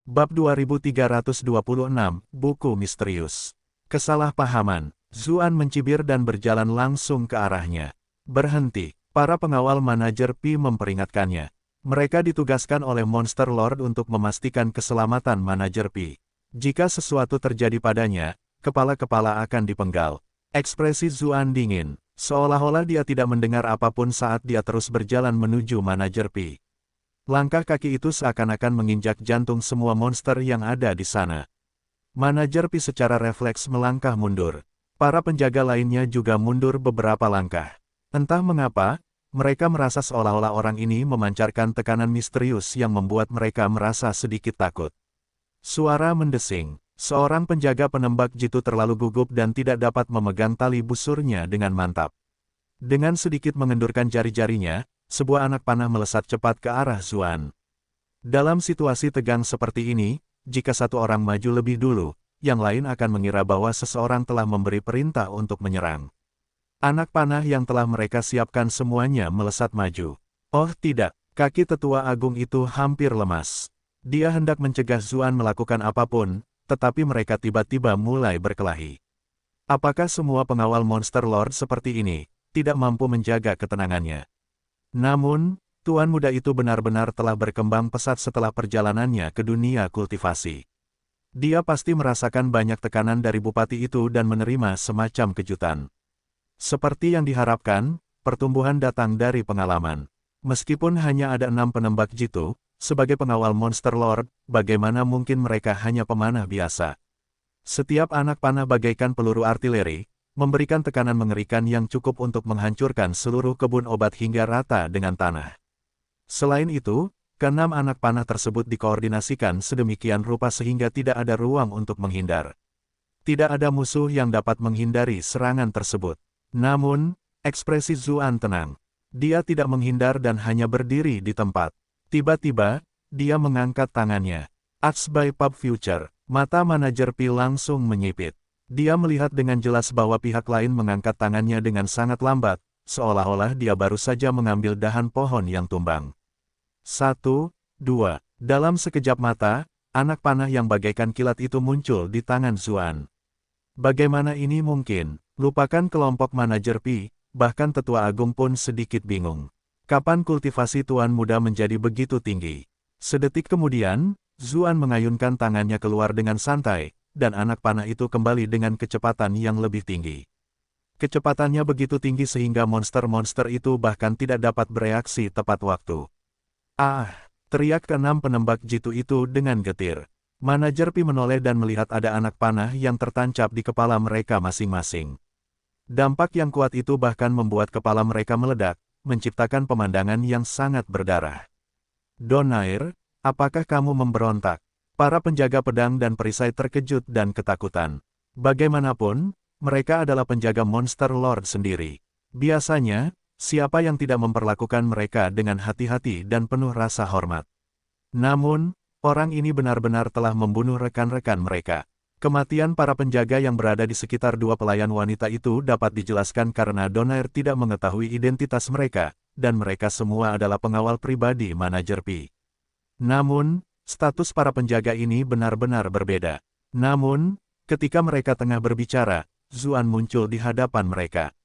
Bab 2326, Buku Misterius. Kesalahpahaman. Zuan mencibir dan berjalan langsung ke arahnya. Berhenti. Para pengawal manajer Pi memperingatkannya. Mereka ditugaskan oleh Monster Lord untuk memastikan keselamatan manajer Pi. Jika sesuatu terjadi padanya, kepala-kepala akan dipenggal. Ekspresi Zuan dingin, seolah-olah dia tidak mendengar apapun saat dia terus berjalan menuju manajer Pi. Langkah kaki itu seakan-akan menginjak jantung semua monster yang ada di sana. Manajer Pi secara refleks melangkah mundur. Para penjaga lainnya juga mundur beberapa langkah. Entah mengapa, mereka merasa seolah-olah orang ini memancarkan tekanan misterius yang membuat mereka merasa sedikit takut. Suara mendesing. Seorang penjaga penembak jitu terlalu gugup dan tidak dapat memegang tali busurnya dengan mantap. Dengan sedikit mengendurkan jari-jarinya, sebuah anak panah melesat cepat ke arah Zuan. Dalam situasi tegang seperti ini, jika satu orang maju lebih dulu, yang lain akan mengira bahwa seseorang telah memberi perintah untuk menyerang. Anak panah yang telah mereka siapkan semuanya melesat maju. Oh tidak, kaki tetua agung itu hampir lemas. Dia hendak mencegah Zuan melakukan apapun, tetapi mereka tiba-tiba mulai berkelahi. Apakah semua pengawal Monster Lord seperti ini tidak mampu menjaga ketenangannya? Namun, tuan muda itu benar-benar telah berkembang pesat setelah perjalanannya ke dunia kultivasi. Dia pasti merasakan banyak tekanan dari bupati itu dan menerima semacam kejutan. Seperti yang diharapkan, pertumbuhan datang dari pengalaman. Meskipun hanya ada 6 penembak jitu, sebagai pengawal Monster Lord, bagaimana mungkin mereka hanya pemanah biasa? Setiap anak panah bagaikan peluru artileri, memberikan tekanan mengerikan yang cukup untuk menghancurkan seluruh kebun obat hingga rata dengan tanah. Selain itu, keenam anak panah tersebut dikoordinasikan sedemikian rupa sehingga tidak ada ruang untuk menghindar. Tidak ada musuh yang dapat menghindari serangan tersebut. Namun, ekspresi Zuan tenang. Dia tidak menghindar dan hanya berdiri di tempat. Tiba-tiba, dia mengangkat tangannya. Axe by Pub Future. Mata manajer Pi langsung menyipit. Dia melihat dengan jelas bahwa pihak lain mengangkat tangannya dengan sangat lambat, seolah-olah dia baru saja mengambil dahan pohon yang tumbang. 1, 2. Dalam sekejap mata, anak panah yang bagaikan kilat itu muncul di tangan Zuan. Bagaimana ini mungkin? Lupakan kelompok manajer Pi, bahkan tetua agung pun sedikit bingung. Kapan kultivasi tuan muda menjadi begitu tinggi? Sedetik kemudian, Zuan mengayunkan tangannya keluar dengan santai, dan anak panah itu kembali dengan kecepatan yang lebih tinggi. Kecepatannya begitu tinggi sehingga monster-monster itu bahkan tidak dapat bereaksi tepat waktu. Ah! Teriak keenam penembak jitu itu dengan getir. Manajer Pi menoleh dan melihat ada anak panah yang tertancap di kepala mereka masing-masing. Dampak yang kuat itu bahkan membuat kepala mereka meledak, menciptakan pemandangan yang sangat berdarah. Donair, apakah kamu memberontak? Para penjaga pedang dan perisai terkejut dan ketakutan. Bagaimanapun, mereka adalah penjaga Monster Lord sendiri. Biasanya, siapa yang tidak memperlakukan mereka dengan hati-hati dan penuh rasa hormat. Namun, orang ini benar-benar telah membunuh rekan-rekan mereka. Kematian para penjaga yang berada di sekitar dua pelayan wanita itu dapat dijelaskan karena Donair tidak mengetahui identitas mereka, dan mereka semua adalah pengawal pribadi manajer Pi. Namun, status para penjaga ini benar-benar berbeda. Namun, ketika mereka tengah berbicara, Zuan muncul di hadapan mereka.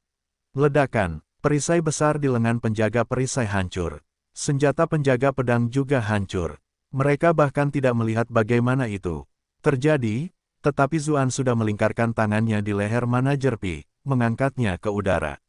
Ledakan, perisai besar di lengan penjaga perisai hancur. Senjata penjaga pedang juga hancur. Mereka bahkan tidak melihat bagaimana itu terjadi, tetapi Zuan sudah melingkarkan tangannya di leher manajer Pi, mengangkatnya ke udara.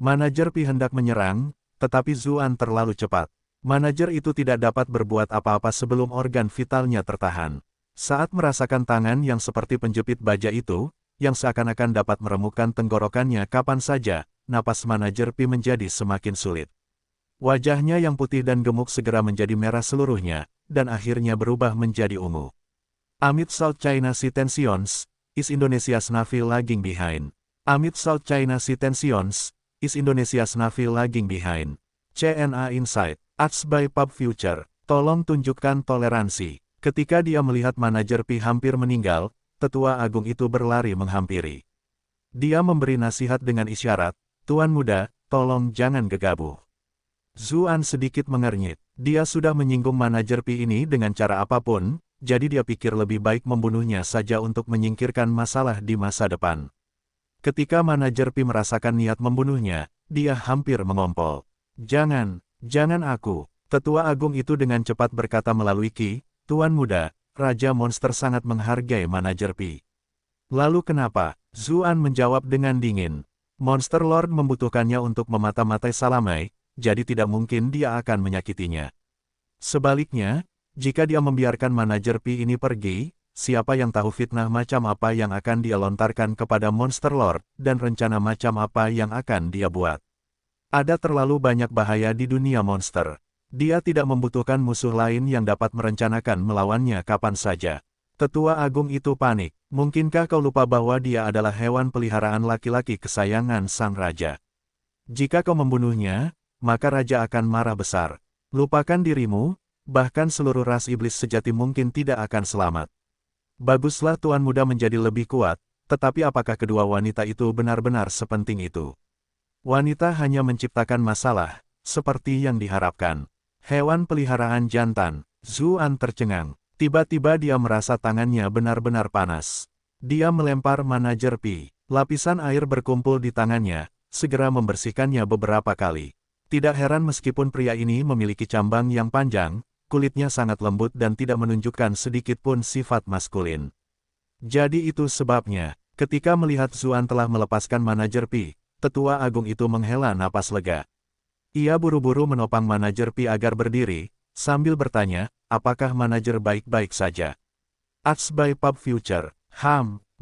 Manajer Pi hendak menyerang, tetapi Zuan terlalu cepat. Manajer itu tidak dapat berbuat apa-apa sebelum organ vitalnya tertahan. Saat merasakan tangan yang seperti penjepit baja itu, yang seakan-akan dapat meremukkan tenggorokannya kapan saja, napas manajer Pi menjadi semakin sulit. Wajahnya yang putih dan gemuk segera menjadi merah seluruhnya, dan akhirnya berubah menjadi ungu. Amid South China Sea tensions, is Indonesia's Navy lagging behind. Amid South China Sea tensions, is Indonesia's Navy lagging behind. CNA Insight. Axe by Pub Future, tolong tunjukkan toleransi. Ketika dia melihat manajer Pi hampir meninggal, tetua agung itu berlari menghampiri. Dia memberi nasihat dengan isyarat, "Tuan muda, tolong jangan gegabah." Zuan sedikit mengernyit. Dia sudah menyinggung manajer Pi ini dengan cara apapun, jadi dia pikir lebih baik membunuhnya saja untuk menyingkirkan masalah di masa depan. Ketika manajer Pi merasakan niat membunuhnya, dia hampir mengompol. Jangan aku. Tetua Agung itu dengan cepat berkata melalui Ki, Tuan Muda, Raja Monster sangat menghargai manajer Pi. Lalu kenapa? Zuan menjawab dengan dingin. Monster Lord membutuhkannya untuk memata-matai Salamai, jadi tidak mungkin dia akan menyakitinya. Sebaliknya, jika dia membiarkan manajer Pi ini pergi, siapa yang tahu fitnah macam apa yang akan dia lontarkan kepada Monster Lord, dan rencana macam apa yang akan dia buat. Ada terlalu banyak bahaya di dunia monster. Dia tidak membutuhkan musuh lain yang dapat merencanakan melawannya kapan saja. Tetua Agung itu panik. Mungkinkah kau lupa bahwa dia adalah hewan peliharaan laki-laki kesayangan sang raja? Jika kau membunuhnya, maka raja akan marah besar. Lupakan dirimu, bahkan seluruh ras iblis sejati mungkin tidak akan selamat. Baguslah Tuan Muda menjadi lebih kuat, tetapi apakah kedua wanita itu benar-benar sepenting itu? Wanita hanya menciptakan masalah, seperti yang diharapkan. Hewan peliharaan jantan, Zuan tercengang. Tiba-tiba dia merasa tangannya benar-benar panas. Dia melempar manajer Pi. Lapisan air berkumpul di tangannya, segera membersihkannya beberapa kali. Tidak heran meskipun pria ini memiliki cambang yang panjang, kulitnya sangat lembut dan tidak menunjukkan sedikit pun sifat maskulin. Jadi itu sebabnya, ketika melihat Zuan telah melepaskan manajer Pi, Tetua Agung itu menghela napas lega. Ia buru-buru menopang manajer Pi agar berdiri, sambil bertanya, apakah manajer baik-baik saja? Ask by Pub Future.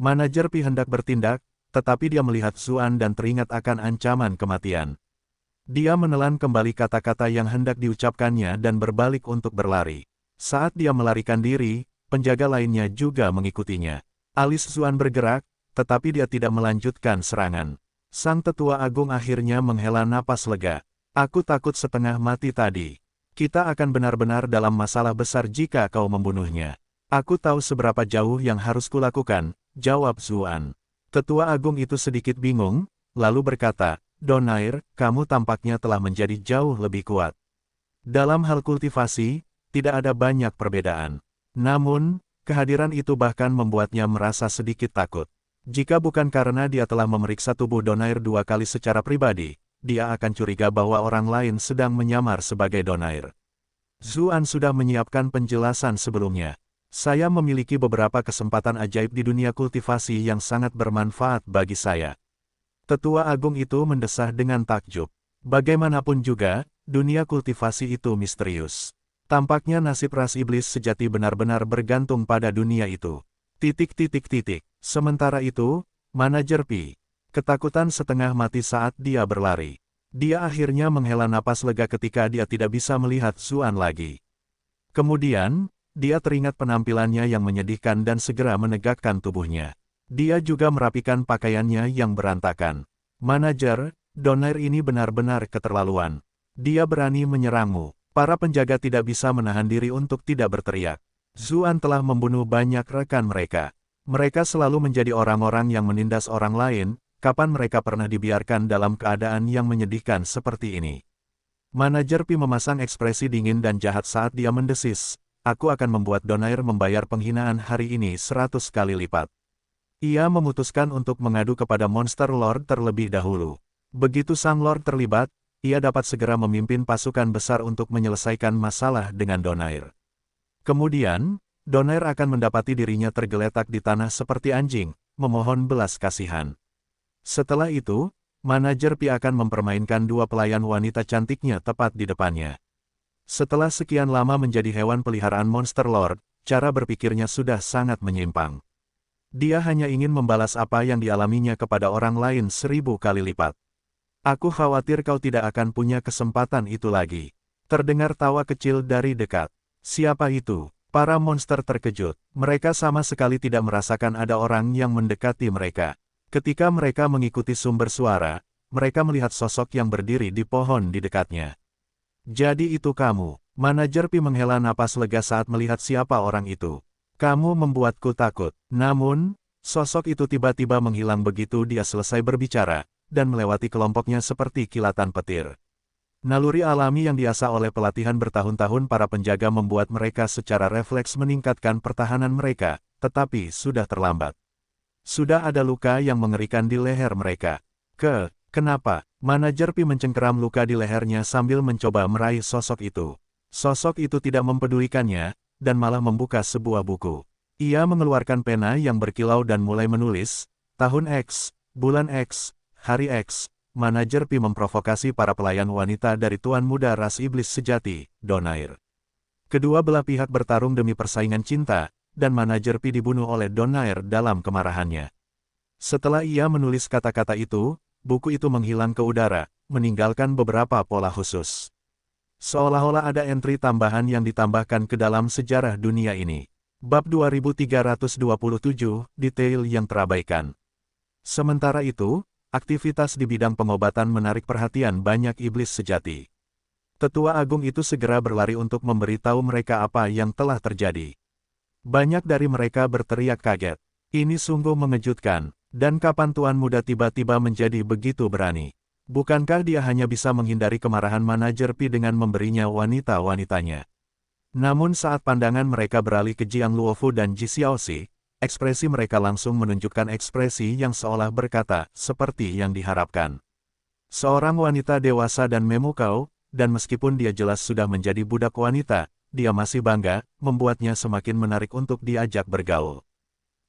Manajer Pi hendak bertindak, tetapi dia melihat Zuan dan teringat akan ancaman kematian. Dia menelan kembali kata-kata yang hendak diucapkannya dan berbalik untuk berlari. Saat dia melarikan diri, penjaga lainnya juga mengikutinya. Alis Zuan bergerak, tetapi dia tidak melanjutkan serangan. Sang Tetua Agung akhirnya menghela napas lega. Aku takut setengah mati tadi. Kita akan benar-benar dalam masalah besar jika kau membunuhnya. Aku tahu seberapa jauh yang harus kulakukan, jawab Zuan. Tetua Agung itu sedikit bingung, lalu berkata, Donair, kamu tampaknya telah menjadi jauh lebih kuat. Dalam hal kultivasi, tidak ada banyak perbedaan. Namun, kehadiran itu bahkan membuatnya merasa sedikit takut. Jika bukan karena dia telah memeriksa tubuh Donair 2 kali secara pribadi, dia akan curiga bahwa orang lain sedang menyamar sebagai Donair. Zuan sudah menyiapkan penjelasan sebelumnya. Saya memiliki beberapa kesempatan ajaib di dunia kultivasi yang sangat bermanfaat bagi saya. Tetua Agung itu mendesah dengan takjub. Bagaimanapun juga, dunia kultivasi itu misterius. Tampaknya nasib ras iblis sejati benar-benar bergantung pada dunia itu. Sementara itu, manajer Pi ketakutan setengah mati saat dia berlari. Dia akhirnya menghela napas lega ketika dia tidak bisa melihat Zuan lagi. Kemudian, dia teringat penampilannya yang menyedihkan dan segera menegakkan tubuhnya. Dia juga merapikan pakaiannya yang berantakan. Manajer, Donair ini benar-benar keterlaluan. Dia berani menyerangmu. Para penjaga tidak bisa menahan diri untuk tidak berteriak. Zuan telah membunuh banyak rekan mereka. Mereka selalu menjadi orang-orang yang menindas orang lain. Kapan mereka pernah dibiarkan dalam keadaan yang menyedihkan seperti ini? Manajer Pi memasang ekspresi dingin dan jahat saat dia mendesis. Aku akan membuat Donair membayar penghinaan hari ini 100 kali lipat. Ia memutuskan untuk mengadu kepada Monster Lord terlebih dahulu. Begitu sang Lord terlibat, ia dapat segera memimpin pasukan besar untuk menyelesaikan masalah dengan Donair. Kemudian, Donair akan mendapati dirinya tergeletak di tanah seperti anjing, memohon belas kasihan. Setelah itu, manajer Pi akan mempermainkan 2 pelayan wanita cantiknya tepat di depannya. Setelah sekian lama menjadi hewan peliharaan Monster Lord, cara berpikirnya sudah sangat menyimpang. Dia hanya ingin membalas apa yang dialaminya kepada orang lain 1000 kali lipat. Aku khawatir kau tidak akan punya kesempatan itu lagi. Terdengar tawa kecil dari dekat. Siapa itu? Para monster terkejut. Mereka sama sekali tidak merasakan ada orang yang mendekati mereka. Ketika mereka mengikuti sumber suara, mereka melihat sosok yang berdiri di pohon di dekatnya. Jadi itu kamu. Manajer Pi menghela napas lega saat melihat siapa orang itu. Kamu membuatku takut. Namun, sosok itu tiba-tiba menghilang begitu dia selesai berbicara, dan melewati kelompoknya seperti kilatan petir. Naluri alami yang diasah oleh pelatihan bertahun-tahun para penjaga membuat mereka secara refleks meningkatkan pertahanan mereka, tetapi sudah terlambat. Sudah ada luka yang mengerikan di leher mereka. Kenapa? Manajer Pi mencengkeram luka di lehernya sambil mencoba meraih sosok itu. Sosok itu tidak mempedulikannya, dan malah membuka sebuah buku. Ia mengeluarkan pena yang berkilau dan mulai menulis, tahun X, bulan X, hari X. Manajer Pi memprovokasi para pelayan wanita dari tuan muda ras iblis sejati, Donair. Kedua belah pihak bertarung demi persaingan cinta, dan manajer Pi dibunuh oleh Donair dalam kemarahannya. Setelah ia menulis kata-kata itu, buku itu menghilang ke udara, meninggalkan beberapa pola khusus. Seolah-olah ada entry tambahan yang ditambahkan ke dalam sejarah dunia ini. Bab 2327, detail yang terabaikan. Sementara itu, aktivitas di bidang pengobatan menarik perhatian banyak iblis sejati. Tetua Agung itu segera berlari untuk memberitahu mereka apa yang telah terjadi. Banyak dari mereka berteriak kaget. Ini sungguh mengejutkan, dan kapan Tuan Muda tiba-tiba menjadi begitu berani? Bukankah dia hanya bisa menghindari kemarahan manajer Pi dengan memberinya wanita-wanitanya? Namun saat pandangan mereka beralih ke Jiang Luofu dan Ji Xiaoxi, ekspresi mereka langsung menunjukkan ekspresi yang seolah berkata, seperti yang diharapkan. Seorang wanita dewasa dan memukau, dan meskipun dia jelas sudah menjadi budak wanita, dia masih bangga, membuatnya semakin menarik untuk diajak bergaul.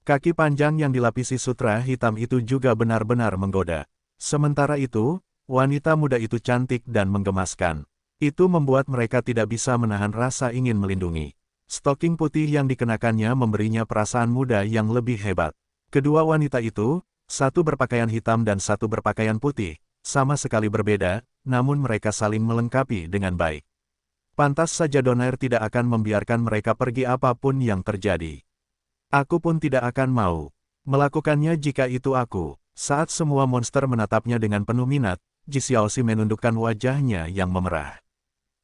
Kaki panjang yang dilapisi sutra hitam itu juga benar-benar menggoda. Sementara itu, wanita muda itu cantik dan menggemaskan. Itu membuat mereka tidak bisa menahan rasa ingin melindungi. Stoking putih yang dikenakannya memberinya perasaan muda yang lebih hebat. Kedua wanita itu, satu berpakaian hitam dan satu berpakaian putih, sama sekali berbeda, namun mereka saling melengkapi dengan baik. Pantas saja Donair tidak akan membiarkan mereka pergi apapun yang terjadi. Aku pun tidak akan mau melakukannya jika itu aku. Saat semua monster menatapnya dengan penuh minat, Ji Xiaoxi menundukkan wajahnya yang memerah.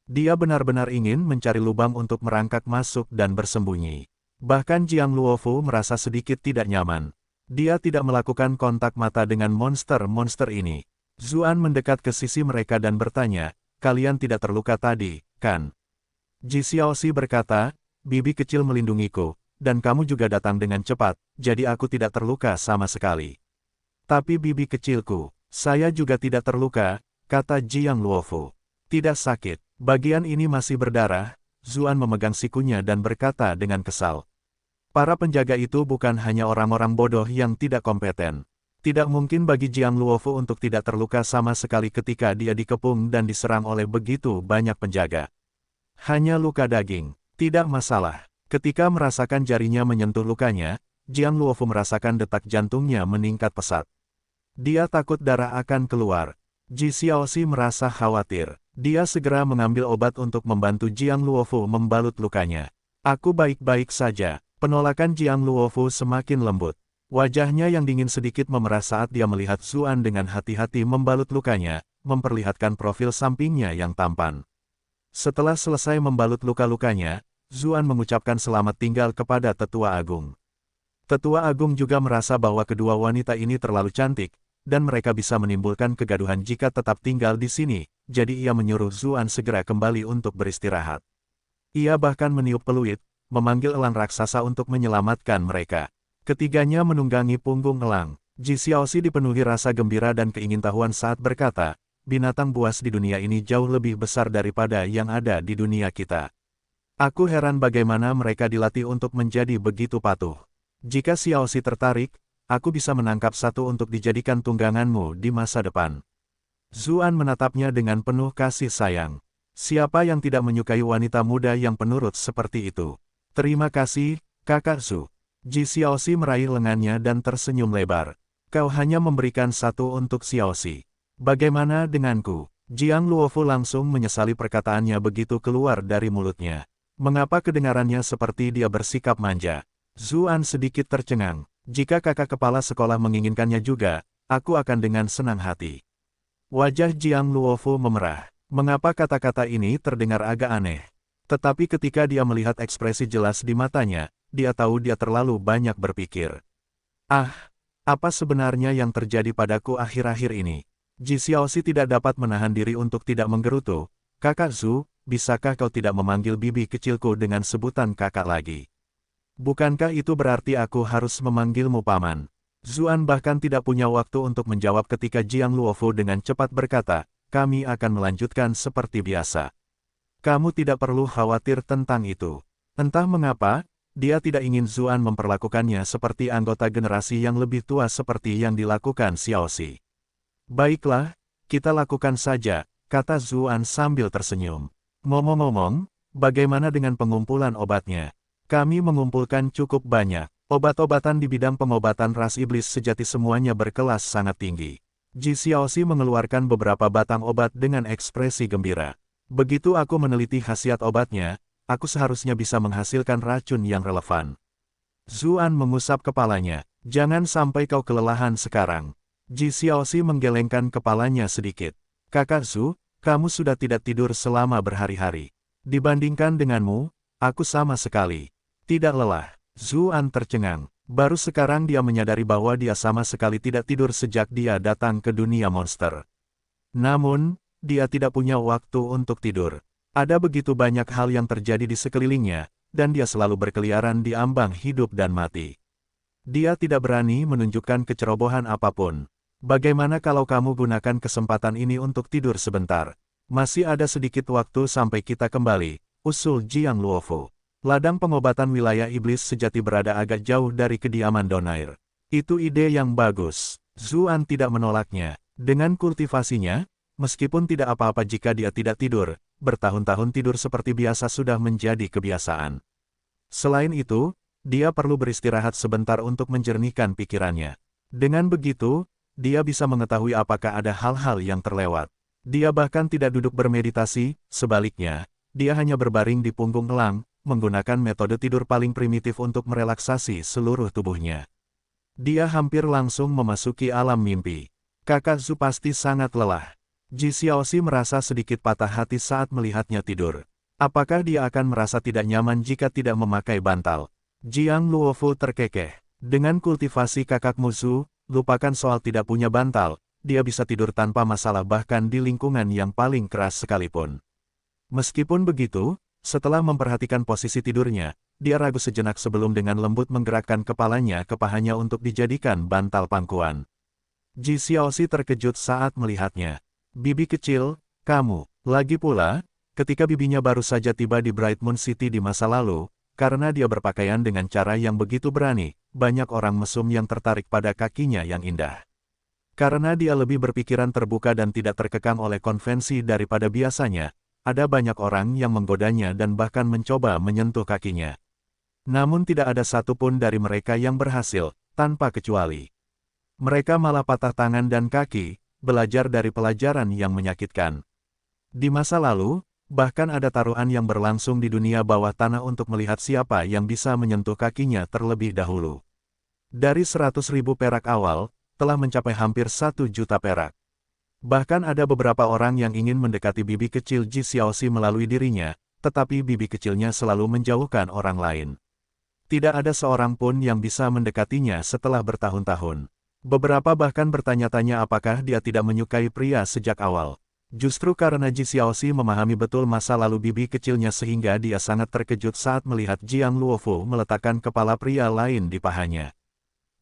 Dia benar-benar ingin mencari lubang untuk merangkak masuk dan bersembunyi. Bahkan Jiang Luofu merasa sedikit tidak nyaman. Dia tidak melakukan kontak mata dengan monster-monster ini. Zuan mendekat ke sisi mereka dan bertanya, kalian tidak terluka tadi, kan? Ji Xiaoxi berkata, bibi kecil melindungiku, dan kamu juga datang dengan cepat, jadi aku tidak terluka sama sekali. Tapi bibi kecilku, saya juga tidak terluka, kata Jiang Luofu. Tidak sakit. Bagian ini masih berdarah, Zuan memegang sikunya dan berkata dengan kesal. Para penjaga itu bukan hanya orang-orang bodoh yang tidak kompeten. Tidak mungkin bagi Jiang Luofu untuk tidak terluka sama sekali ketika dia dikepung dan diserang oleh begitu banyak penjaga. Hanya luka daging, tidak masalah. Ketika merasakan jarinya menyentuh lukanya, Jiang Luofu merasakan detak jantungnya meningkat pesat. Dia takut darah akan keluar. Ji Xiaoxi merasa khawatir. Dia segera mengambil obat untuk membantu Jiang Luofu membalut lukanya. Aku baik-baik saja. Penolakan Jiang Luofu semakin lembut. Wajahnya yang dingin sedikit memerah saat dia melihat Zuan dengan hati-hati membalut lukanya, memperlihatkan profil sampingnya yang tampan. Setelah selesai membalut luka-lukanya, Zuan mengucapkan selamat tinggal kepada Tetua Agung. Tetua Agung juga merasa bahwa kedua wanita ini terlalu cantik, dan mereka bisa menimbulkan kegaduhan jika tetap tinggal di sini, jadi ia menyuruh Zuan segera kembali untuk beristirahat. Ia bahkan meniup peluit, memanggil elang raksasa untuk menyelamatkan mereka. Ketiganya menunggangi punggung elang. Ji Xiaoxi dipenuhi rasa gembira dan keingintahuan saat berkata, binatang buas di dunia ini jauh lebih besar daripada yang ada di dunia kita. Aku heran bagaimana mereka dilatih untuk menjadi begitu patuh. Jika Xiaoxi tertarik, aku bisa menangkap satu untuk dijadikan tungganganmu di masa depan. Zuan menatapnya dengan penuh kasih sayang. Siapa yang tidak menyukai wanita muda yang penurut seperti itu? Terima kasih, kakak Zu. Ji Xiaoxi meraih lengannya dan tersenyum lebar. Kau hanya memberikan satu untuk Xiaoxi. Bagaimana denganku? Jiang Luofu langsung menyesali perkataannya begitu keluar dari mulutnya. Mengapa kedengarannya seperti dia bersikap manja? Zuan sedikit tercengang. Jika kakak kepala sekolah menginginkannya juga, aku akan dengan senang hati. Wajah Jiang Luofu memerah. Mengapa kata-kata ini terdengar agak aneh? Tetapi ketika dia melihat ekspresi jelas di matanya, dia tahu dia terlalu banyak berpikir. Ah, apa sebenarnya yang terjadi padaku akhir-akhir ini? Ji Xiaoxi tidak dapat menahan diri untuk tidak menggerutu. Kakak Zhu, bisakah kau tidak memanggil bibi kecilku dengan sebutan kakak lagi? Bukankah itu berarti aku harus memanggilmu paman? Zuan bahkan tidak punya waktu untuk menjawab ketika Jiang Luofu dengan cepat berkata, kami akan melanjutkan seperti biasa. Kamu tidak perlu khawatir tentang itu. Entah mengapa, dia tidak ingin Zuan memperlakukannya seperti anggota generasi yang lebih tua seperti yang dilakukan Xiaoxi. Baiklah, kita lakukan saja, kata Zuan sambil tersenyum. Ngomong-ngomong, bagaimana dengan pengumpulan obatnya? Kami mengumpulkan cukup banyak. Obat-obatan di bidang pengobatan ras iblis sejati semuanya berkelas sangat tinggi. Ji Xiaoxi mengeluarkan beberapa batang obat dengan ekspresi gembira. Begitu aku meneliti khasiat obatnya, aku seharusnya bisa menghasilkan racun yang relevan. Zuan mengusap kepalanya, jangan sampai kau kelelahan sekarang. Ji Xiaoxi menggelengkan kepalanya sedikit. Kakak Zhu, kamu sudah tidak tidur selama berhari-hari. Dibandingkan denganmu, aku sama sekali tidak lelah. Zuan tercengang. Baru sekarang dia menyadari bahwa dia sama sekali tidak tidur sejak dia datang ke dunia monster. Namun, dia tidak punya waktu untuk tidur. Ada begitu banyak hal yang terjadi di sekelilingnya, dan dia selalu berkeliaran di ambang hidup dan mati. Dia tidak berani menunjukkan kecerobohan apapun. Bagaimana kalau kamu gunakan kesempatan ini untuk tidur sebentar? Masih ada sedikit waktu sampai kita kembali, usul Jiang Luofu. Ladang pengobatan wilayah iblis sejati berada agak jauh dari kediaman Donair. Itu ide yang bagus. Zuan tidak menolaknya. Dengan kultivasinya, meskipun tidak apa-apa jika dia tidak tidur, bertahun-tahun tidur seperti biasa sudah menjadi kebiasaan. Selain itu, dia perlu beristirahat sebentar untuk menjernihkan pikirannya. Dengan begitu, dia bisa mengetahui apakah ada hal-hal yang terlewat. Dia bahkan tidak duduk bermeditasi, sebaliknya, dia hanya berbaring di punggung elang, menggunakan metode tidur paling primitif untuk merelaksasi seluruh tubuhnya. Dia hampir langsung memasuki alam mimpi. Kakak Zhu pasti sangat lelah. Ji Xiaoxi merasa sedikit patah hati saat melihatnya tidur. Apakah dia akan merasa tidak nyaman jika tidak memakai bantal? Jiang Luofu terkekeh. Dengan kultivasi kakakmu Zhu, lupakan soal tidak punya bantal, dia bisa tidur tanpa masalah bahkan di lingkungan yang paling keras sekalipun. Meskipun begitu, setelah memperhatikan posisi tidurnya, dia ragu sejenak sebelum dengan lembut menggerakkan kepalanya ke pahanya untuk dijadikan bantal pangkuan. Ji Xiaoxi terkejut saat melihatnya. Bibi kecil, kamu. Lagi pula, ketika bibinya baru saja tiba di Bright Moon City di masa lalu, karena dia berpakaian dengan cara yang begitu berani, banyak orang mesum yang tertarik pada kakinya yang indah. Karena dia lebih berpikiran terbuka dan tidak terkekang oleh konvensi daripada biasanya, ada banyak orang yang menggodanya dan bahkan mencoba menyentuh kakinya. Namun tidak ada satupun dari mereka yang berhasil, tanpa kecuali. Mereka malah patah tangan dan kaki, belajar dari pelajaran yang menyakitkan. Di masa lalu, bahkan ada taruhan yang berlangsung di dunia bawah tanah untuk melihat siapa yang bisa menyentuh kakinya terlebih dahulu. Dari 100.000 perak awal, telah mencapai hampir 1 juta perak. Bahkan ada beberapa orang yang ingin mendekati bibi kecil Ji Xiaoxi melalui dirinya, tetapi bibi kecilnya selalu menjauhkan orang lain. Tidak ada seorang pun yang bisa mendekatinya setelah bertahun-tahun. Beberapa bahkan bertanya-tanya apakah dia tidak menyukai pria sejak awal. Justru karena Ji Xiaoxi memahami betul masa lalu bibi kecilnya sehingga dia sangat terkejut saat melihat Jiang Luofu meletakkan kepala pria lain di pahanya.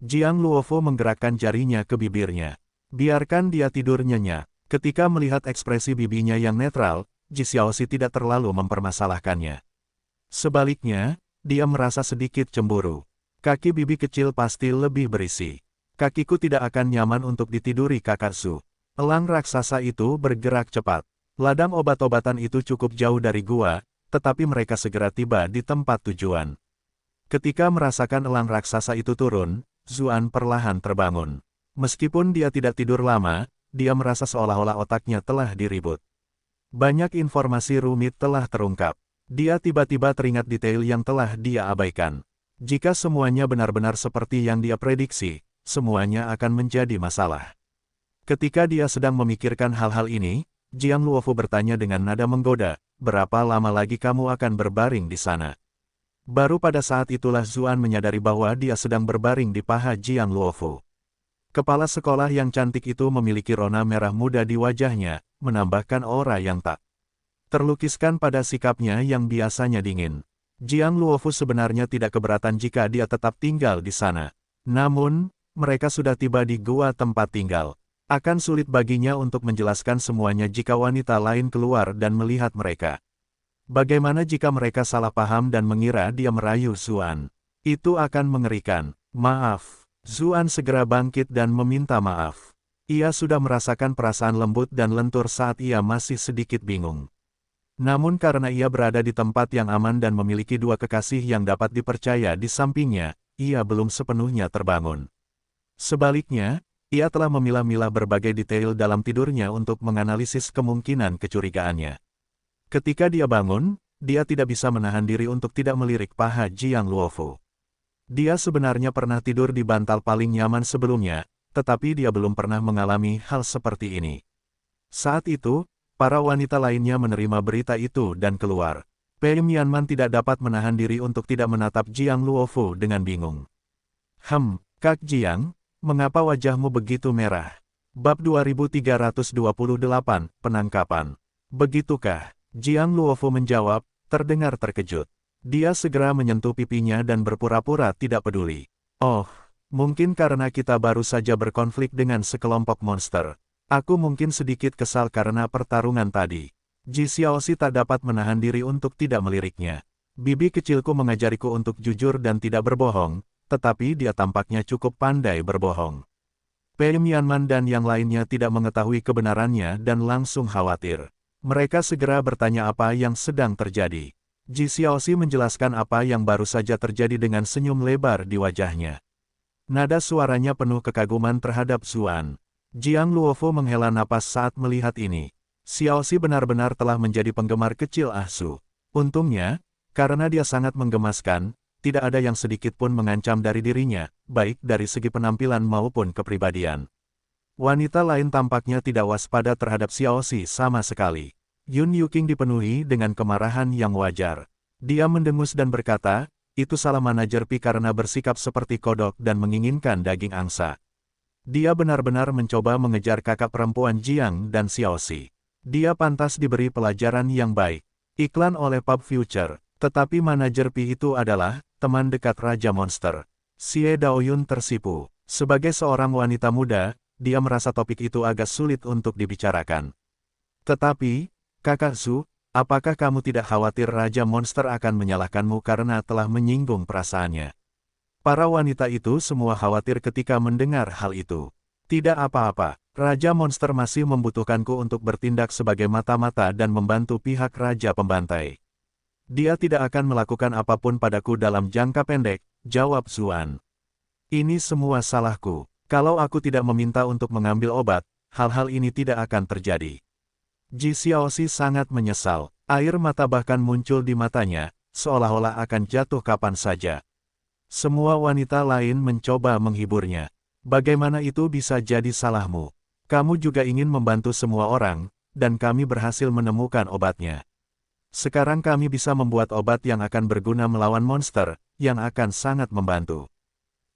Jiang Luofu menggerakkan jarinya ke bibirnya. Biarkan dia tidur nyenyak. Ketika melihat ekspresi bibinya yang netral, Ji Xiaoxi tidak terlalu mempermasalahkannya. Sebaliknya, dia merasa sedikit cemburu. Kaki bibi kecil pasti lebih berisi. Kakiku tidak akan nyaman untuk ditiduri kakak Zhu. Elang raksasa itu bergerak cepat. Ladang obat-obatan itu cukup jauh dari gua, tetapi mereka segera tiba di tempat tujuan. Ketika merasakan elang raksasa itu turun, Zuan perlahan terbangun. Meskipun dia tidak tidur lama, dia merasa seolah-olah otaknya telah diribut. Banyak informasi rumit telah terungkap. Dia tiba-tiba teringat detail yang telah dia abaikan. Jika semuanya benar-benar seperti yang dia prediksi, semuanya akan menjadi masalah. Ketika dia sedang memikirkan hal-hal ini, Jiang Luofu bertanya dengan nada menggoda, berapa lama lagi kamu akan berbaring di sana? Baru pada saat itulah Zuan menyadari bahwa dia sedang berbaring di paha Jiang Luofu. Kepala sekolah yang cantik itu memiliki rona merah muda di wajahnya, menambahkan aura yang tak terlukiskan pada sikapnya yang biasanya dingin. Jiang Luofu sebenarnya tidak keberatan jika dia tetap tinggal di sana. Namun, mereka sudah tiba di gua tempat tinggal. Akan sulit baginya untuk menjelaskan semuanya jika wanita lain keluar dan melihat mereka. Bagaimana jika mereka salah paham dan mengira dia merayu Zuan? Itu akan mengerikan. Maaf. Zuan segera bangkit dan meminta maaf. Ia sudah merasakan perasaan lembut dan lentur saat ia masih sedikit bingung. Namun karena ia berada di tempat yang aman dan memiliki dua kekasih yang dapat dipercaya di sampingnya, ia belum sepenuhnya terbangun. Sebaliknya, ia telah memilah-milah berbagai detail dalam tidurnya untuk menganalisis kemungkinan kecurigaannya. Ketika dia bangun, dia tidak bisa menahan diri untuk tidak melirik paha Jiang Luofu. Dia sebenarnya pernah tidur di bantal paling nyaman sebelumnya, tetapi dia belum pernah mengalami hal seperti ini. Saat itu, para wanita lainnya menerima berita itu dan keluar. Pei Mianman tidak dapat menahan diri untuk tidak menatap Jiang Luofu dengan bingung. Kak Jiang, mengapa wajahmu begitu merah? Bab 2328, Penangkapan. Begitukah? Jiang Luofu menjawab, terdengar terkejut. Dia segera menyentuh pipinya dan berpura-pura tidak peduli. Oh, mungkin karena kita baru saja berkonflik dengan sekelompok monster. Aku mungkin sedikit kesal karena pertarungan tadi. Ji Xiaoxi tak dapat menahan diri untuk tidak meliriknya. Bibi kecilku mengajariku untuk jujur dan tidak berbohong, tetapi dia tampaknya cukup pandai berbohong. Pei Mianman dan yang lainnya tidak mengetahui kebenarannya dan langsung khawatir. Mereka segera bertanya apa yang sedang terjadi. Ji Xiaoxi menjelaskan apa yang baru saja terjadi dengan senyum lebar di wajahnya. Nada suaranya penuh kekaguman terhadap Zuan. Jiang Luofu menghela napas saat melihat ini. Xiaoxi benar-benar telah menjadi penggemar kecil Ahsu. Untungnya, karena dia sangat menggemaskan, tidak ada yang sedikit pun mengancam dari dirinya, baik dari segi penampilan maupun kepribadian. Wanita lain tampaknya tidak waspada terhadap Xiaoxi sama sekali. Yun Yuking dipenuhi dengan kemarahan yang wajar. Dia mendengus dan berkata, itu salah manajer Pi karena bersikap seperti kodok dan menginginkan daging angsa. Dia benar-benar mencoba mengejar kakak perempuan Jiang dan Xiaoxi. Dia pantas diberi pelajaran yang baik. Iklan oleh Pub Future, tetapi manajer Pi itu adalah teman dekat Raja Monster. Xie Daoyun tersipu. Sebagai seorang wanita muda, dia merasa topik itu agak sulit untuk dibicarakan. Tetapi, Kakak Zhu, apakah kamu tidak khawatir Raja Monster akan menyalahkanmu karena telah menyinggung perasaannya? Para wanita itu semua khawatir ketika mendengar hal itu. Tidak apa-apa, Raja Monster masih membutuhkanku untuk bertindak sebagai mata-mata dan membantu pihak Raja Pembantai. Dia tidak akan melakukan apapun padaku dalam jangka pendek, jawab Zuan. Ini semua salahku. Kalau aku tidak meminta untuk mengambil obat, hal-hal ini tidak akan terjadi. Ji Xiaoxi sangat menyesal. Air mata bahkan muncul di matanya, seolah-olah akan jatuh kapan saja. Semua wanita lain mencoba menghiburnya. Bagaimana itu bisa jadi salahmu? Kamu juga ingin membantu semua orang, dan kami berhasil menemukan obatnya. Sekarang kami bisa membuat obat yang akan berguna melawan monster, yang akan sangat membantu.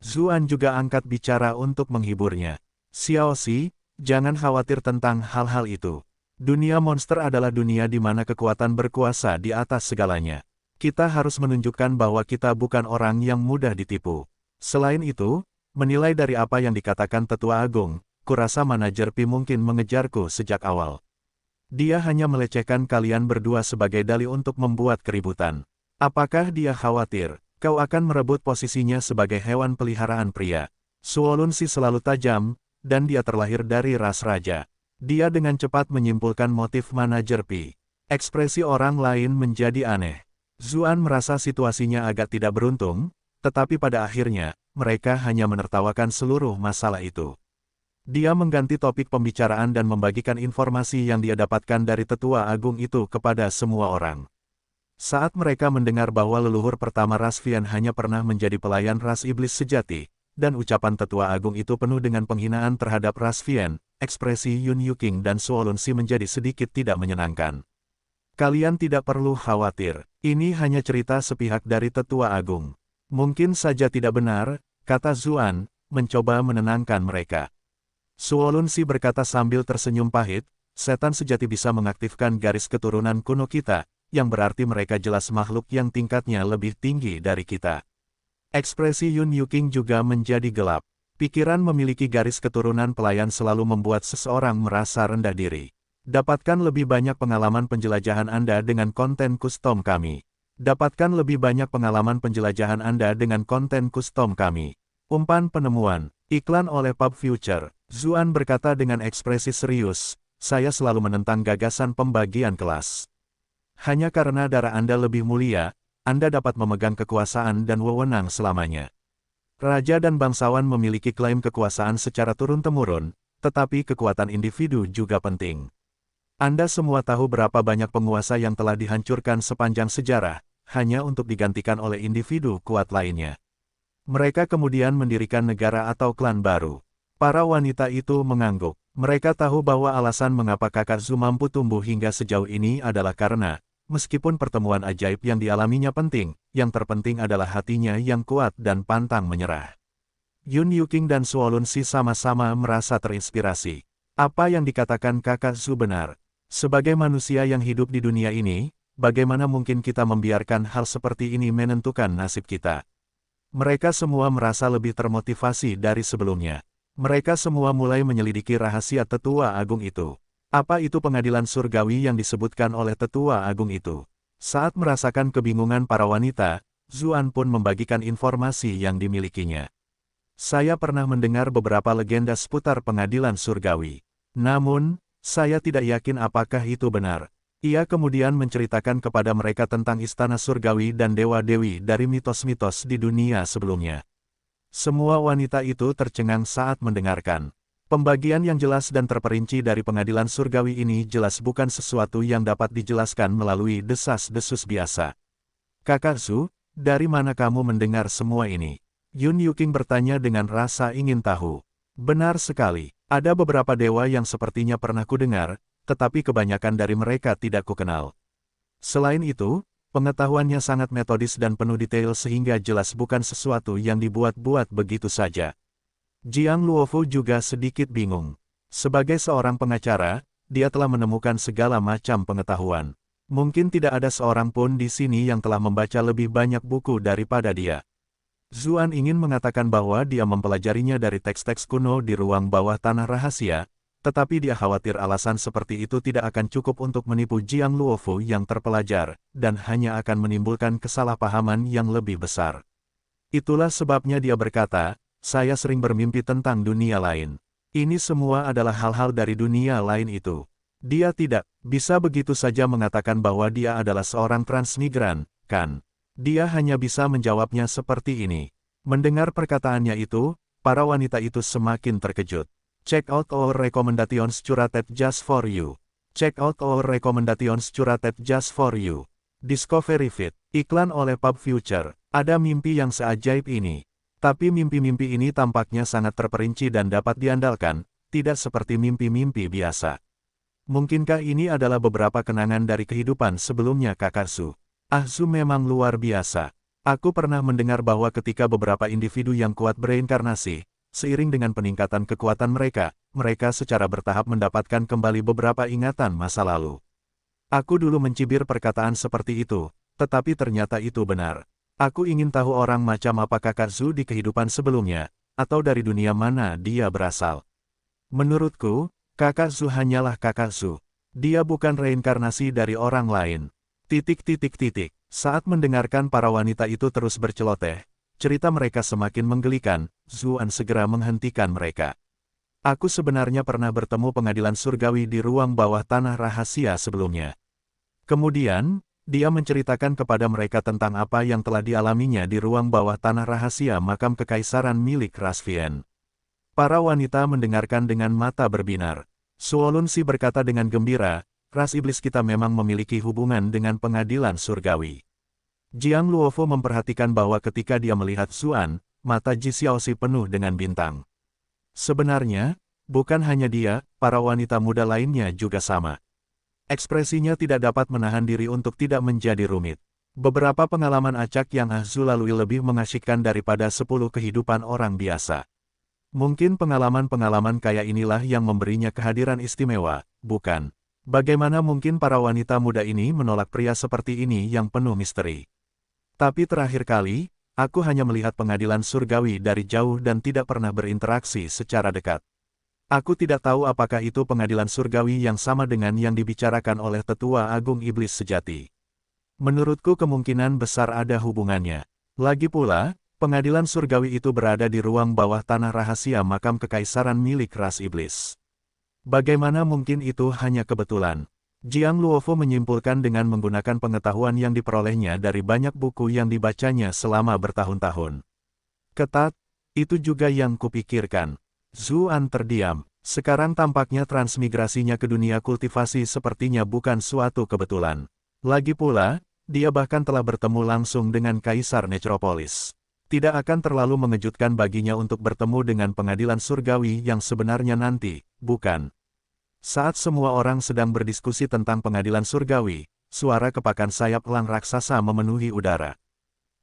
Zuan juga angkat bicara untuk menghiburnya. Xiaoxi, jangan khawatir tentang hal-hal itu. Dunia monster adalah dunia di mana kekuatan berkuasa di atas segalanya. Kita harus menunjukkan bahwa kita bukan orang yang mudah ditipu. Selain itu, menilai dari apa yang dikatakan Tetua Agung, kurasa manajer Pi mungkin mengejarku sejak awal. Dia hanya melecehkan kalian berdua sebagai dalih untuk membuat keributan. Apakah dia khawatir kau akan merebut posisinya sebagai hewan peliharaan pria? Suolunsi selalu tajam, dan dia terlahir dari ras raja. Dia dengan cepat menyimpulkan motif manajer Pi. Ekspresi orang lain menjadi aneh. Zuan merasa situasinya agak tidak beruntung, tetapi pada akhirnya, mereka hanya menertawakan seluruh masalah itu. Dia mengganti topik pembicaraan dan membagikan informasi yang dia dapatkan dari Tetua Agung itu kepada semua orang. Saat mereka mendengar bahwa leluhur pertama ras Vian hanya pernah menjadi pelayan ras iblis sejati, dan ucapan Tetua Agung itu penuh dengan penghinaan terhadap ras Vian, ekspresi Yun Yuking dan Suolunsi menjadi sedikit tidak menyenangkan. Kalian tidak perlu khawatir, ini hanya cerita sepihak dari Tetua Agung. Mungkin saja tidak benar, kata Zuan, mencoba menenangkan mereka. Suolun Si berkata sambil tersenyum pahit, setan sejati bisa mengaktifkan garis keturunan kuno kita, yang berarti mereka jelas makhluk yang tingkatnya lebih tinggi dari kita. Ekspresi Yun Yuking juga menjadi gelap. Pikiran memiliki garis keturunan pelayan selalu membuat seseorang merasa rendah diri. Dapatkan lebih banyak pengalaman penjelajahan Anda dengan konten custom kami. Dapatkan lebih banyak pengalaman penjelajahan Anda dengan konten custom kami. Umpan penemuan, iklan oleh Pub Future. Zuan berkata dengan ekspresi serius, saya selalu menentang gagasan pembagian kelas. Hanya karena darah Anda lebih mulia, Anda dapat memegang kekuasaan dan wewenang selamanya. Raja dan bangsawan memiliki klaim kekuasaan secara turun-temurun, tetapi kekuatan individu juga penting. Anda semua tahu berapa banyak penguasa yang telah dihancurkan sepanjang sejarah, hanya untuk digantikan oleh individu kuat lainnya. Mereka kemudian mendirikan negara atau klan baru. Para wanita itu mengangguk. Mereka tahu bahwa alasan mengapa Kakak Zhu mampu tumbuh hingga sejauh ini adalah karena, meskipun pertemuan ajaib yang dialaminya penting, yang terpenting adalah hatinya yang kuat dan pantang menyerah. Yun Yuking dan Suolun Si sama-sama merasa terinspirasi. Apa yang dikatakan Kakak Zhu benar. Sebagai manusia yang hidup di dunia ini, bagaimana mungkin kita membiarkan hal seperti ini menentukan nasib kita? Mereka semua merasa lebih termotivasi dari sebelumnya. Mereka semua mulai menyelidiki rahasia Tetua Agung itu. Apa itu pengadilan surgawi yang disebutkan oleh Tetua Agung itu? Saat merasakan kebingungan para wanita, Zuan pun membagikan informasi yang dimilikinya. Saya pernah mendengar beberapa legenda seputar pengadilan surgawi. Namun, saya tidak yakin apakah itu benar. Ia kemudian menceritakan kepada mereka tentang istana surgawi dan dewa-dewi dari mitos-mitos di dunia sebelumnya. Semua wanita itu tercengang saat mendengarkan. Pembagian yang jelas dan terperinci dari pengadilan surgawi ini jelas bukan sesuatu yang dapat dijelaskan melalui desas-desus biasa. Kakak Zhu, dari mana kamu mendengar semua ini? Yun Yuking bertanya dengan rasa ingin tahu. Benar sekali. Ada beberapa dewa yang sepertinya pernah kudengar, tetapi kebanyakan dari mereka tidak kukenal. Selain itu, pengetahuannya sangat metodis dan penuh detail sehingga jelas bukan sesuatu yang dibuat-buat begitu saja. Jiang Luofu juga sedikit bingung. Sebagai seorang pengacara, dia telah menemukan segala macam pengetahuan. Mungkin tidak ada seorang pun di sini yang telah membaca lebih banyak buku daripada dia. Zuan ingin mengatakan bahwa dia mempelajarinya dari teks-teks kuno di ruang bawah tanah rahasia, tetapi dia khawatir alasan seperti itu tidak akan cukup untuk menipu Jiang Luofu yang terpelajar, dan hanya akan menimbulkan kesalahpahaman yang lebih besar. Itulah sebabnya dia berkata, saya sering bermimpi tentang dunia lain. Ini semua adalah hal-hal dari dunia lain itu. Dia tidak bisa begitu saja mengatakan bahwa dia adalah seorang transmigran, kan? Dia hanya bisa menjawabnya seperti ini. Mendengar perkataannya itu, para wanita itu semakin terkejut. Check out our recommendations curated just for you. Check out our recommendations curated just for you. Discovery Feed, iklan oleh Pub Future. Ada mimpi yang seajaib ini. Tapi mimpi-mimpi ini tampaknya sangat terperinci dan dapat diandalkan, tidak seperti mimpi-mimpi biasa. Mungkinkah ini adalah beberapa kenangan dari kehidupan sebelumnya Kakak Zhu? Zhu memang luar biasa. Aku pernah mendengar bahwa ketika beberapa individu yang kuat bereinkarnasi, seiring dengan peningkatan kekuatan mereka, mereka secara bertahap mendapatkan kembali beberapa ingatan masa lalu. Aku dulu mencibir perkataan seperti itu, tetapi ternyata itu benar. Aku ingin tahu orang macam apa Kakak Zhu di kehidupan sebelumnya, atau dari dunia mana dia berasal. Menurutku, Kakak Zhu hanyalah Kakak Zhu. Dia bukan reinkarnasi dari orang lain. Saat mendengarkan para wanita itu terus berceloteh, cerita mereka semakin menggelikan, Zuan segera menghentikan mereka. Aku sebenarnya pernah bertemu pengadilan surgawi di ruang bawah tanah rahasia sebelumnya. Kemudian, dia menceritakan kepada mereka tentang apa yang telah dialaminya di ruang bawah tanah rahasia makam kekaisaran milik Rasvien. Para wanita mendengarkan dengan mata berbinar. Suolun Si berkata dengan gembira, ras iblis kita memang memiliki hubungan dengan pengadilan surgawi. Jiang Luofu memperhatikan bahwa ketika dia melihat Zuan, mata Ji Xiaoxi penuh dengan bintang. Sebenarnya, bukan hanya dia, para wanita muda lainnya juga sama. Ekspresinya tidak dapat menahan diri untuk tidak menjadi rumit. Beberapa pengalaman acak yang Zhu lalui lebih mengasyikkan daripada 10 kehidupan orang biasa. Mungkin pengalaman-pengalaman kayak inilah yang memberinya kehadiran istimewa, bukan? Bagaimana mungkin para wanita muda ini menolak pria seperti ini yang penuh misteri? Tapi terakhir kali, aku hanya melihat pengadilan surgawi dari jauh dan tidak pernah berinteraksi secara dekat. Aku tidak tahu apakah itu pengadilan surgawi yang sama dengan yang dibicarakan oleh Tetua Agung Iblis Sejati. Menurutku kemungkinan besar ada hubungannya. Lagi pula, pengadilan surgawi itu berada di ruang bawah tanah rahasia makam kekaisaran milik ras iblis. Bagaimana mungkin itu hanya kebetulan? Jiang Luofo menyimpulkan dengan menggunakan pengetahuan yang diperolehnya dari banyak buku yang dibacanya selama bertahun-tahun. Ketat, itu juga yang kupikirkan. Zuan terdiam. Sekarang tampaknya transmigrasinya ke dunia kultivasi sepertinya bukan suatu kebetulan. Lagi pula, dia bahkan telah bertemu langsung dengan Kaisar Necropolis. Tidak akan terlalu mengejutkan baginya untuk bertemu dengan pengadilan surgawi yang sebenarnya nanti, bukan? Saat semua orang sedang berdiskusi tentang pengadilan surgawi, suara kepakan sayap elang raksasa memenuhi udara.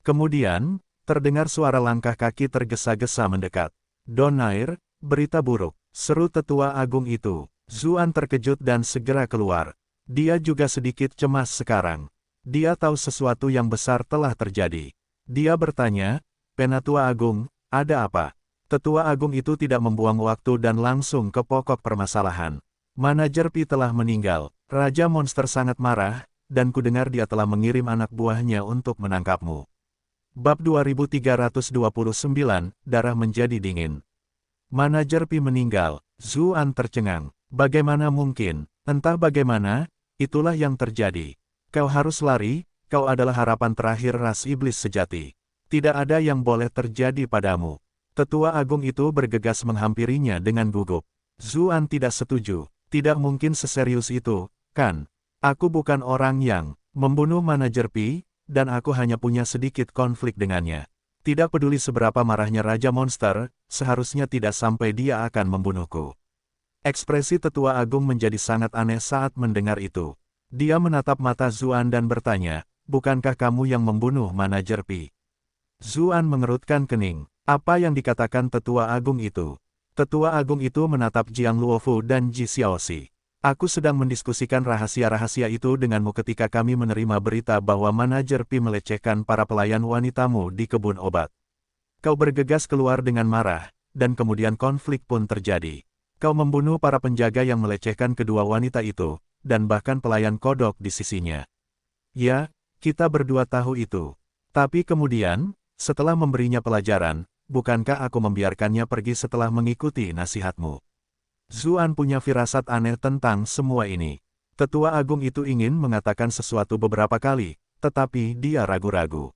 Kemudian, terdengar suara langkah kaki tergesa-gesa mendekat. Donair, berita buruk, seru Tetua Agung itu. Zuan terkejut dan segera keluar. Dia juga sedikit cemas sekarang. Dia tahu sesuatu yang besar telah terjadi. Dia bertanya, Penatua Agung, ada apa? Tetua Agung itu tidak membuang waktu dan langsung ke pokok permasalahan. Manajer Pi telah meninggal, Raja Monster sangat marah, dan kudengar dia telah mengirim anak buahnya untuk menangkapmu. Bab 2329, Darah Menjadi Dingin. Manajer Pi meninggal, Zuan tercengang. Bagaimana mungkin? Entah bagaimana, itulah yang terjadi. Kau harus lari, kau adalah harapan terakhir ras iblis sejati. Tidak ada yang boleh terjadi padamu. Tetua Agung itu bergegas menghampirinya dengan gugup. Zuan tidak setuju. Tidak mungkin seserius itu, kan? Aku bukan orang yang membunuh manajer Pi, dan aku hanya punya sedikit konflik dengannya. Tidak peduli seberapa marahnya Raja Monster, seharusnya tidak sampai dia akan membunuhku. Ekspresi Tetua Agung menjadi sangat aneh saat mendengar itu. Dia menatap mata Zuan dan bertanya, bukankah kamu yang membunuh manajer Pi? Zuan mengerutkan kening. Apa yang dikatakan Tetua Agung itu? Tetua Agung itu menatap Jiang Luofu dan Ji Xiaoxi. Aku sedang mendiskusikan rahasia-rahasia itu denganmu ketika kami menerima berita bahwa manajer Pi melecehkan para pelayan wanitamu di kebun obat. Kau bergegas keluar dengan marah, dan kemudian konflik pun terjadi. Kau membunuh para penjaga yang melecehkan kedua wanita itu, dan bahkan pelayan kodok di sisinya. Ya, kita berdua tahu itu. Tapi kemudian, setelah memberinya pelajaran, bukankah aku membiarkannya pergi setelah mengikuti nasihatmu? Zuan punya firasat aneh tentang semua ini. Tetua Agung itu ingin mengatakan sesuatu beberapa kali, tetapi dia ragu-ragu.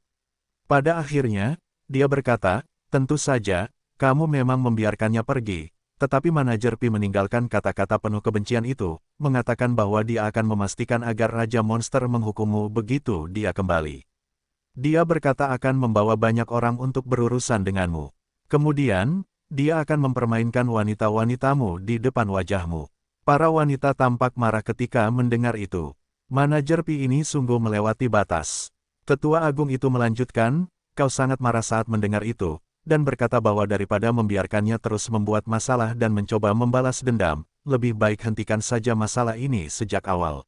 Pada akhirnya, dia berkata, tentu saja, kamu memang membiarkannya pergi, tetapi manajer Pi meninggalkan kata-kata penuh kebencian itu, mengatakan bahwa dia akan memastikan agar Raja Monster menghukummu begitu dia kembali. Dia berkata akan membawa banyak orang untuk berurusan denganmu. Kemudian, dia akan mempermainkan wanita-wanitamu di depan wajahmu. Para wanita tampak marah ketika mendengar itu. Manajer Pi ini sungguh melewati batas. Tetua Agung itu melanjutkan, kau sangat marah saat mendengar itu, dan berkata bahwa daripada membiarkannya terus membuat masalah dan mencoba membalas dendam, lebih baik hentikan saja masalah ini sejak awal.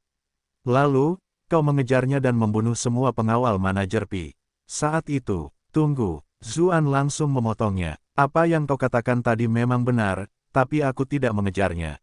Lalu, kau mengejarnya dan membunuh semua pengawal manajer Pi. Saat itu, tunggu, Zuan langsung memotongnya. Apa yang kau katakan tadi memang benar, tapi aku tidak mengejarnya.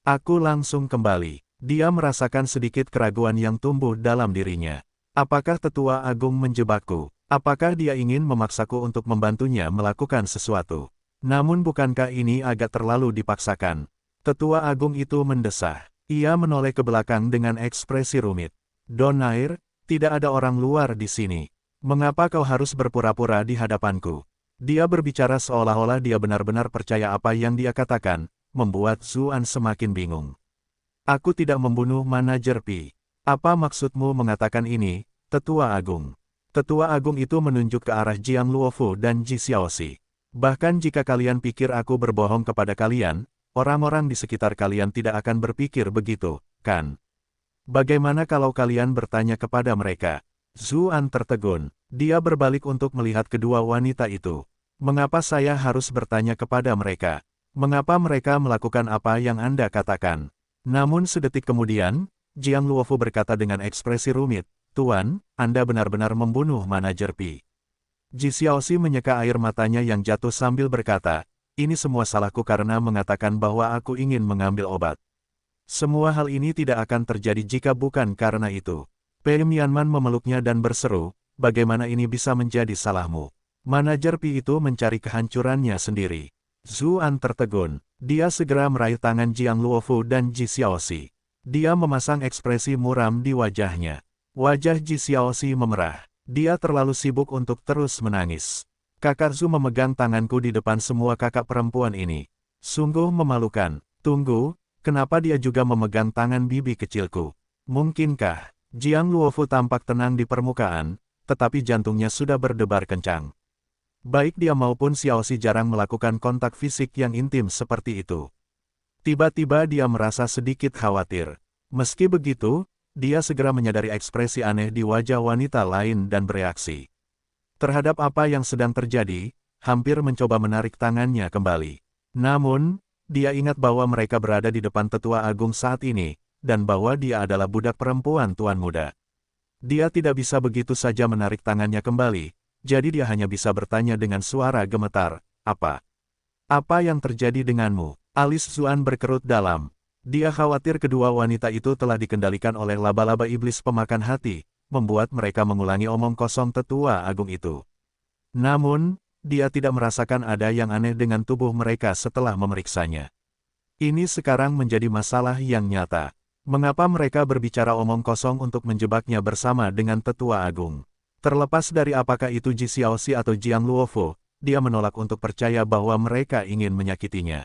Aku langsung kembali. Dia merasakan sedikit keraguan yang tumbuh dalam dirinya. Apakah Tetua Agung menjebakku? Apakah dia ingin memaksaku untuk membantunya melakukan sesuatu? Namun bukankah ini agak terlalu dipaksakan? Tetua Agung itu mendesah. Ia menoleh ke belakang dengan ekspresi rumit. Donair, tidak ada orang luar di sini. Mengapa kau harus berpura-pura di hadapanku? Dia berbicara seolah-olah dia benar-benar percaya apa yang dia katakan, membuat Zuan semakin bingung. Aku tidak membunuh manajer Pi. Apa maksudmu mengatakan ini, Tetua Agung? Tetua Agung itu menunjuk ke arah Jiang Luofu dan Ji Xiaoxi. Bahkan jika kalian pikir aku berbohong kepada kalian, orang-orang di sekitar kalian tidak akan berpikir begitu, kan? Bagaimana kalau kalian bertanya kepada mereka? Zuan tertegun. Dia berbalik untuk melihat kedua wanita itu. Mengapa saya harus bertanya kepada mereka? Mengapa mereka melakukan apa yang Anda katakan? Namun sedetik kemudian, Jiang Luofu berkata dengan ekspresi rumit, Tuan, Anda benar-benar membunuh manajer Pi. Ji Xiaoxi menyeka air matanya yang jatuh sambil berkata, ini semua salahku karena mengatakan bahwa aku ingin mengambil obat. Semua hal ini tidak akan terjadi jika bukan karena itu. Pei Mianman memeluknya dan berseru, bagaimana ini bisa menjadi salahmu? Manajer Pi itu mencari kehancurannya sendiri. Zuan tertegun. Dia segera meraih tangan Jiang Luofu dan Ji Xiaoxi. Dia memasang ekspresi muram di wajahnya. Wajah Ji Xiaoxi memerah. Dia terlalu sibuk untuk terus menangis. Kakak Zu memegang tanganku di depan semua kakak perempuan ini. Sungguh memalukan. Tunggu, kenapa dia juga memegang tangan bibi kecilku? Mungkinkah? Jiang Luofu tampak tenang di permukaan, tetapi jantungnya sudah berdebar kencang. Baik dia maupun Xiaoxi jarang melakukan kontak fisik yang intim seperti itu. Tiba-tiba dia merasa sedikit khawatir. Meski begitu, dia segera menyadari ekspresi aneh di wajah wanita lain dan bereaksi. Terhadap apa yang sedang terjadi, hampir mencoba menarik tangannya kembali. Namun, dia ingat bahwa mereka berada di depan tetua agung saat ini, dan bahwa dia adalah budak perempuan tuan muda. Dia tidak bisa begitu saja menarik tangannya kembali. Jadi dia hanya bisa bertanya dengan suara gemetar, apa? Apa yang terjadi denganmu? Alis Zuan berkerut dalam. Dia khawatir kedua wanita itu telah dikendalikan oleh laba-laba iblis pemakan hati, membuat mereka mengulangi omong kosong tetua agung itu. Namun, dia tidak merasakan ada yang aneh dengan tubuh mereka setelah memeriksanya. Ini sekarang menjadi masalah yang nyata. Mengapa mereka berbicara omong kosong untuk menjebaknya bersama dengan tetua agung? Terlepas dari apakah itu Ji Xiaoxi atau Jiang Luofu, dia menolak untuk percaya bahwa mereka ingin menyakitinya.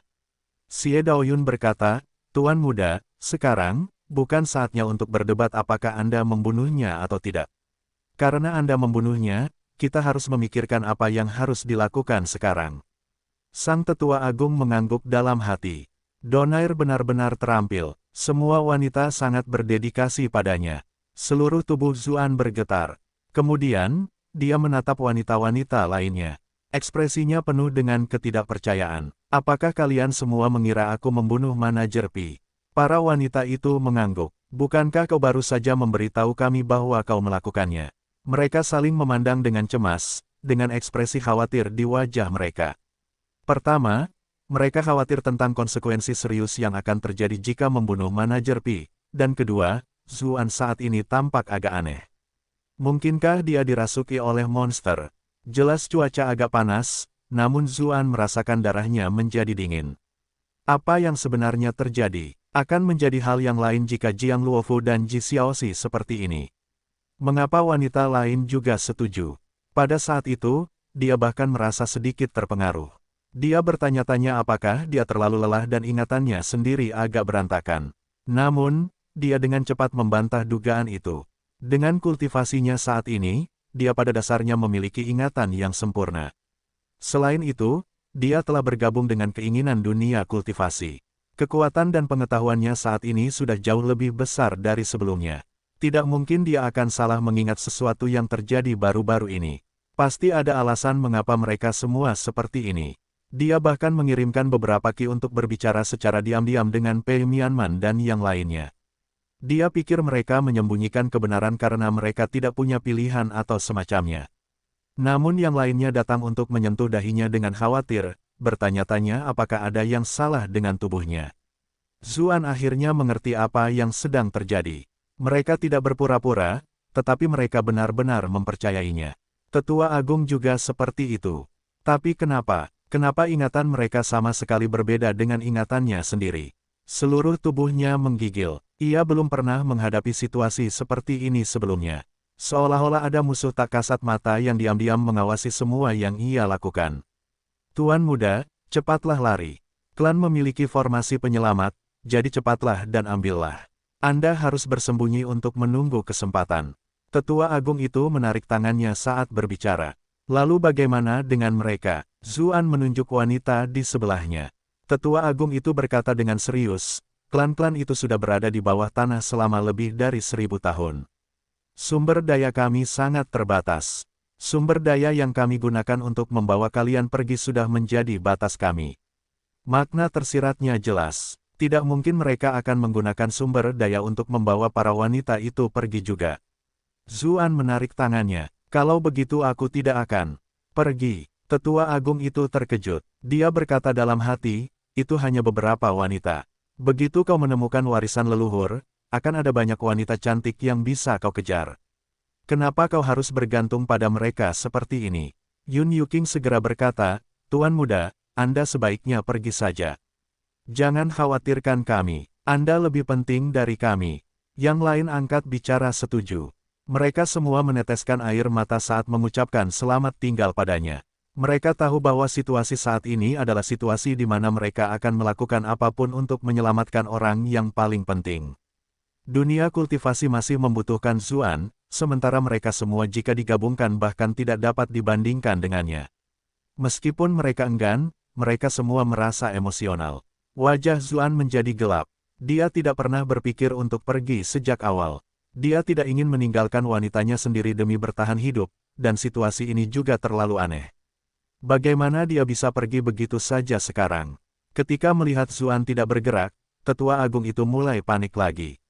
Xie Daoyun berkata, Tuan muda, sekarang, bukan saatnya untuk berdebat apakah Anda membunuhnya atau tidak. Karena Anda membunuhnya, kita harus memikirkan apa yang harus dilakukan sekarang. Sang tetua agung mengangguk dalam hati. Donair benar-benar terampil, semua wanita sangat berdedikasi padanya. Seluruh tubuh Zuan bergetar. Kemudian, dia menatap wanita-wanita lainnya. Ekspresinya penuh dengan ketidakpercayaan. Apakah kalian semua mengira aku membunuh manajer Pi? Para wanita itu mengangguk. Bukankah kau baru saja memberitahu kami bahwa kau melakukannya? Mereka saling memandang dengan cemas, dengan ekspresi khawatir di wajah mereka. Pertama, mereka khawatir tentang konsekuensi serius yang akan terjadi jika membunuh manajer Pi. Dan kedua, Zuan saat ini tampak agak aneh. Mungkinkah dia dirasuki oleh monster? Jelas cuaca agak panas, namun Zuan merasakan darahnya menjadi dingin. Apa yang sebenarnya terjadi? Akan menjadi hal yang lain jika Jiang Luofu dan Ji Xiaoxi seperti ini. Mengapa wanita lain juga setuju? Pada saat itu, dia bahkan merasa sedikit terpengaruh. Dia bertanya-tanya apakah dia terlalu lelah dan ingatannya sendiri agak berantakan. Namun, dia dengan cepat membantah dugaan itu. Dengan kultivasinya saat ini, dia pada dasarnya memiliki ingatan yang sempurna. Selain itu, dia telah bergabung dengan keinginan dunia kultivasi. Kekuatan dan pengetahuannya saat ini sudah jauh lebih besar dari sebelumnya. Tidak mungkin dia akan salah mengingat sesuatu yang terjadi baru-baru ini. Pasti ada alasan mengapa mereka semua seperti ini. Dia bahkan mengirimkan beberapa ki untuk berbicara secara diam-diam dengan Pei Mianman dan yang lainnya. Dia pikir mereka menyembunyikan kebenaran karena mereka tidak punya pilihan atau semacamnya. Namun yang lainnya datang untuk menyentuh dahinya dengan khawatir, bertanya-tanya apakah ada yang salah dengan tubuhnya. Zuan akhirnya mengerti apa yang sedang terjadi. Mereka tidak berpura-pura, tetapi mereka benar-benar mempercayainya. Tetua agung juga seperti itu. Tapi kenapa? Kenapa ingatan mereka sama sekali berbeda dengan ingatannya sendiri? Seluruh tubuhnya menggigil. Ia belum pernah menghadapi situasi seperti ini sebelumnya. Seolah-olah ada musuh tak kasat mata yang diam-diam mengawasi semua yang ia lakukan. Tuan muda, cepatlah lari. Klan memiliki formasi penyelamat, jadi cepatlah dan ambillah. Anda harus bersembunyi untuk menunggu kesempatan. Tetua agung itu menarik tangannya saat berbicara. Lalu bagaimana dengan mereka? Zuan menunjuk wanita di sebelahnya. Tetua agung itu berkata dengan serius, klan-klan itu sudah berada di bawah tanah selama lebih dari 1000 tahun. Sumber daya kami sangat terbatas. Sumber daya yang kami gunakan untuk membawa kalian pergi sudah menjadi batas kami. Makna tersiratnya jelas. Tidak mungkin mereka akan menggunakan sumber daya untuk membawa para wanita itu pergi juga. Zuan menarik tangannya. Kalau begitu aku tidak akan pergi. Tetua Agung itu terkejut. Dia berkata dalam hati, itu hanya beberapa wanita. Begitu kau menemukan warisan leluhur, akan ada banyak wanita cantik yang bisa kau kejar. Kenapa kau harus bergantung pada mereka seperti ini? Yun Yuking segera berkata, Tuan Muda, Anda sebaiknya pergi saja. Jangan khawatirkan kami. Anda lebih penting dari kami. Yang lain angkat bicara setuju. Mereka semua meneteskan air mata saat mengucapkan selamat tinggal padanya. Mereka tahu bahwa situasi saat ini adalah situasi di mana mereka akan melakukan apapun untuk menyelamatkan orang yang paling penting. Dunia kultivasi masih membutuhkan Zuan, sementara mereka semua jika digabungkan bahkan tidak dapat dibandingkan dengannya. Meskipun mereka enggan, mereka semua merasa emosional. Wajah Zuan menjadi gelap. Dia tidak pernah berpikir untuk pergi sejak awal. Dia tidak ingin meninggalkan wanitanya sendiri demi bertahan hidup, dan situasi ini juga terlalu aneh. Bagaimana dia bisa pergi begitu saja sekarang? Ketika melihat Zuan tidak bergerak, Tetua Agung itu mulai panik lagi.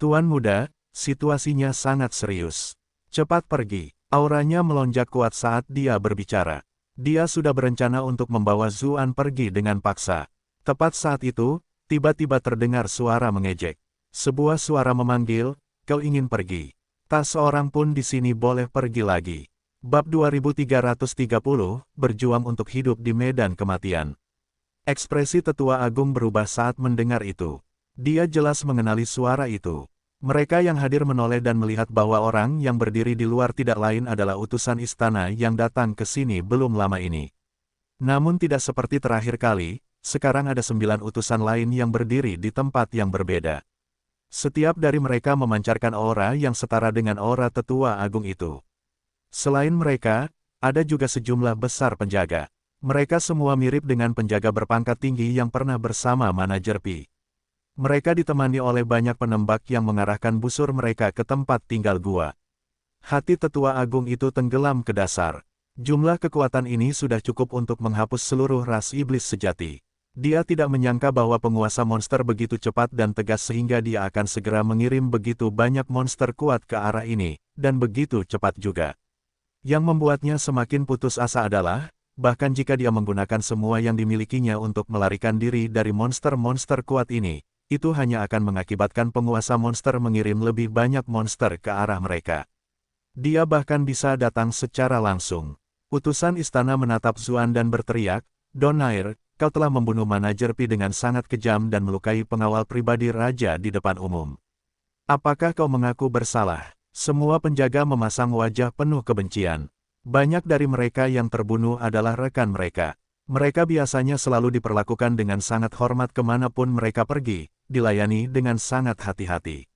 Tuan Muda, situasinya sangat serius. Cepat pergi. Auranya melonjak kuat saat dia berbicara. Dia sudah berencana untuk membawa Zuan pergi dengan paksa. Tepat saat itu, tiba-tiba terdengar suara mengejek. Sebuah suara memanggil, kau ingin pergi. Tak seorang pun di sini boleh pergi lagi. Bab 2330, berjuang untuk hidup di medan kematian. Ekspresi Tetua Agung berubah saat mendengar itu. Dia jelas mengenali suara itu. Mereka yang hadir menoleh dan melihat bahwa orang yang berdiri di luar tidak lain adalah utusan istana yang datang ke sini belum lama ini. Namun tidak seperti terakhir kali, sekarang ada 9 utusan lain yang berdiri di tempat yang berbeda. Setiap dari mereka memancarkan aura yang setara dengan aura Tetua Agung itu. Selain mereka, ada juga sejumlah besar penjaga. Mereka semua mirip dengan penjaga berpangkat tinggi yang pernah bersama manajer Pi. Mereka ditemani oleh banyak penembak yang mengarahkan busur mereka ke tempat tinggal gua. Hati Tetua Agung itu tenggelam ke dasar. Jumlah kekuatan ini sudah cukup untuk menghapus seluruh ras iblis sejati. Dia tidak menyangka bahwa penguasa monster begitu cepat dan tegas sehingga dia akan segera mengirim begitu banyak monster kuat ke arah ini, dan begitu cepat juga. Yang membuatnya semakin putus asa adalah, bahkan jika dia menggunakan semua yang dimilikinya untuk melarikan diri dari monster-monster kuat ini, itu hanya akan mengakibatkan penguasa monster mengirim lebih banyak monster ke arah mereka. Dia bahkan bisa datang secara langsung. Utusan istana menatap Zuan dan berteriak, Donair, kau telah membunuh manajer Pi dengan sangat kejam dan melukai pengawal pribadi raja di depan umum. Apakah kau mengaku bersalah? Semua penjaga memasang wajah penuh kebencian. Banyak dari mereka yang terbunuh adalah rekan mereka. Mereka biasanya selalu diperlakukan dengan sangat hormat kemanapun mereka pergi, dilayani dengan sangat hati-hati.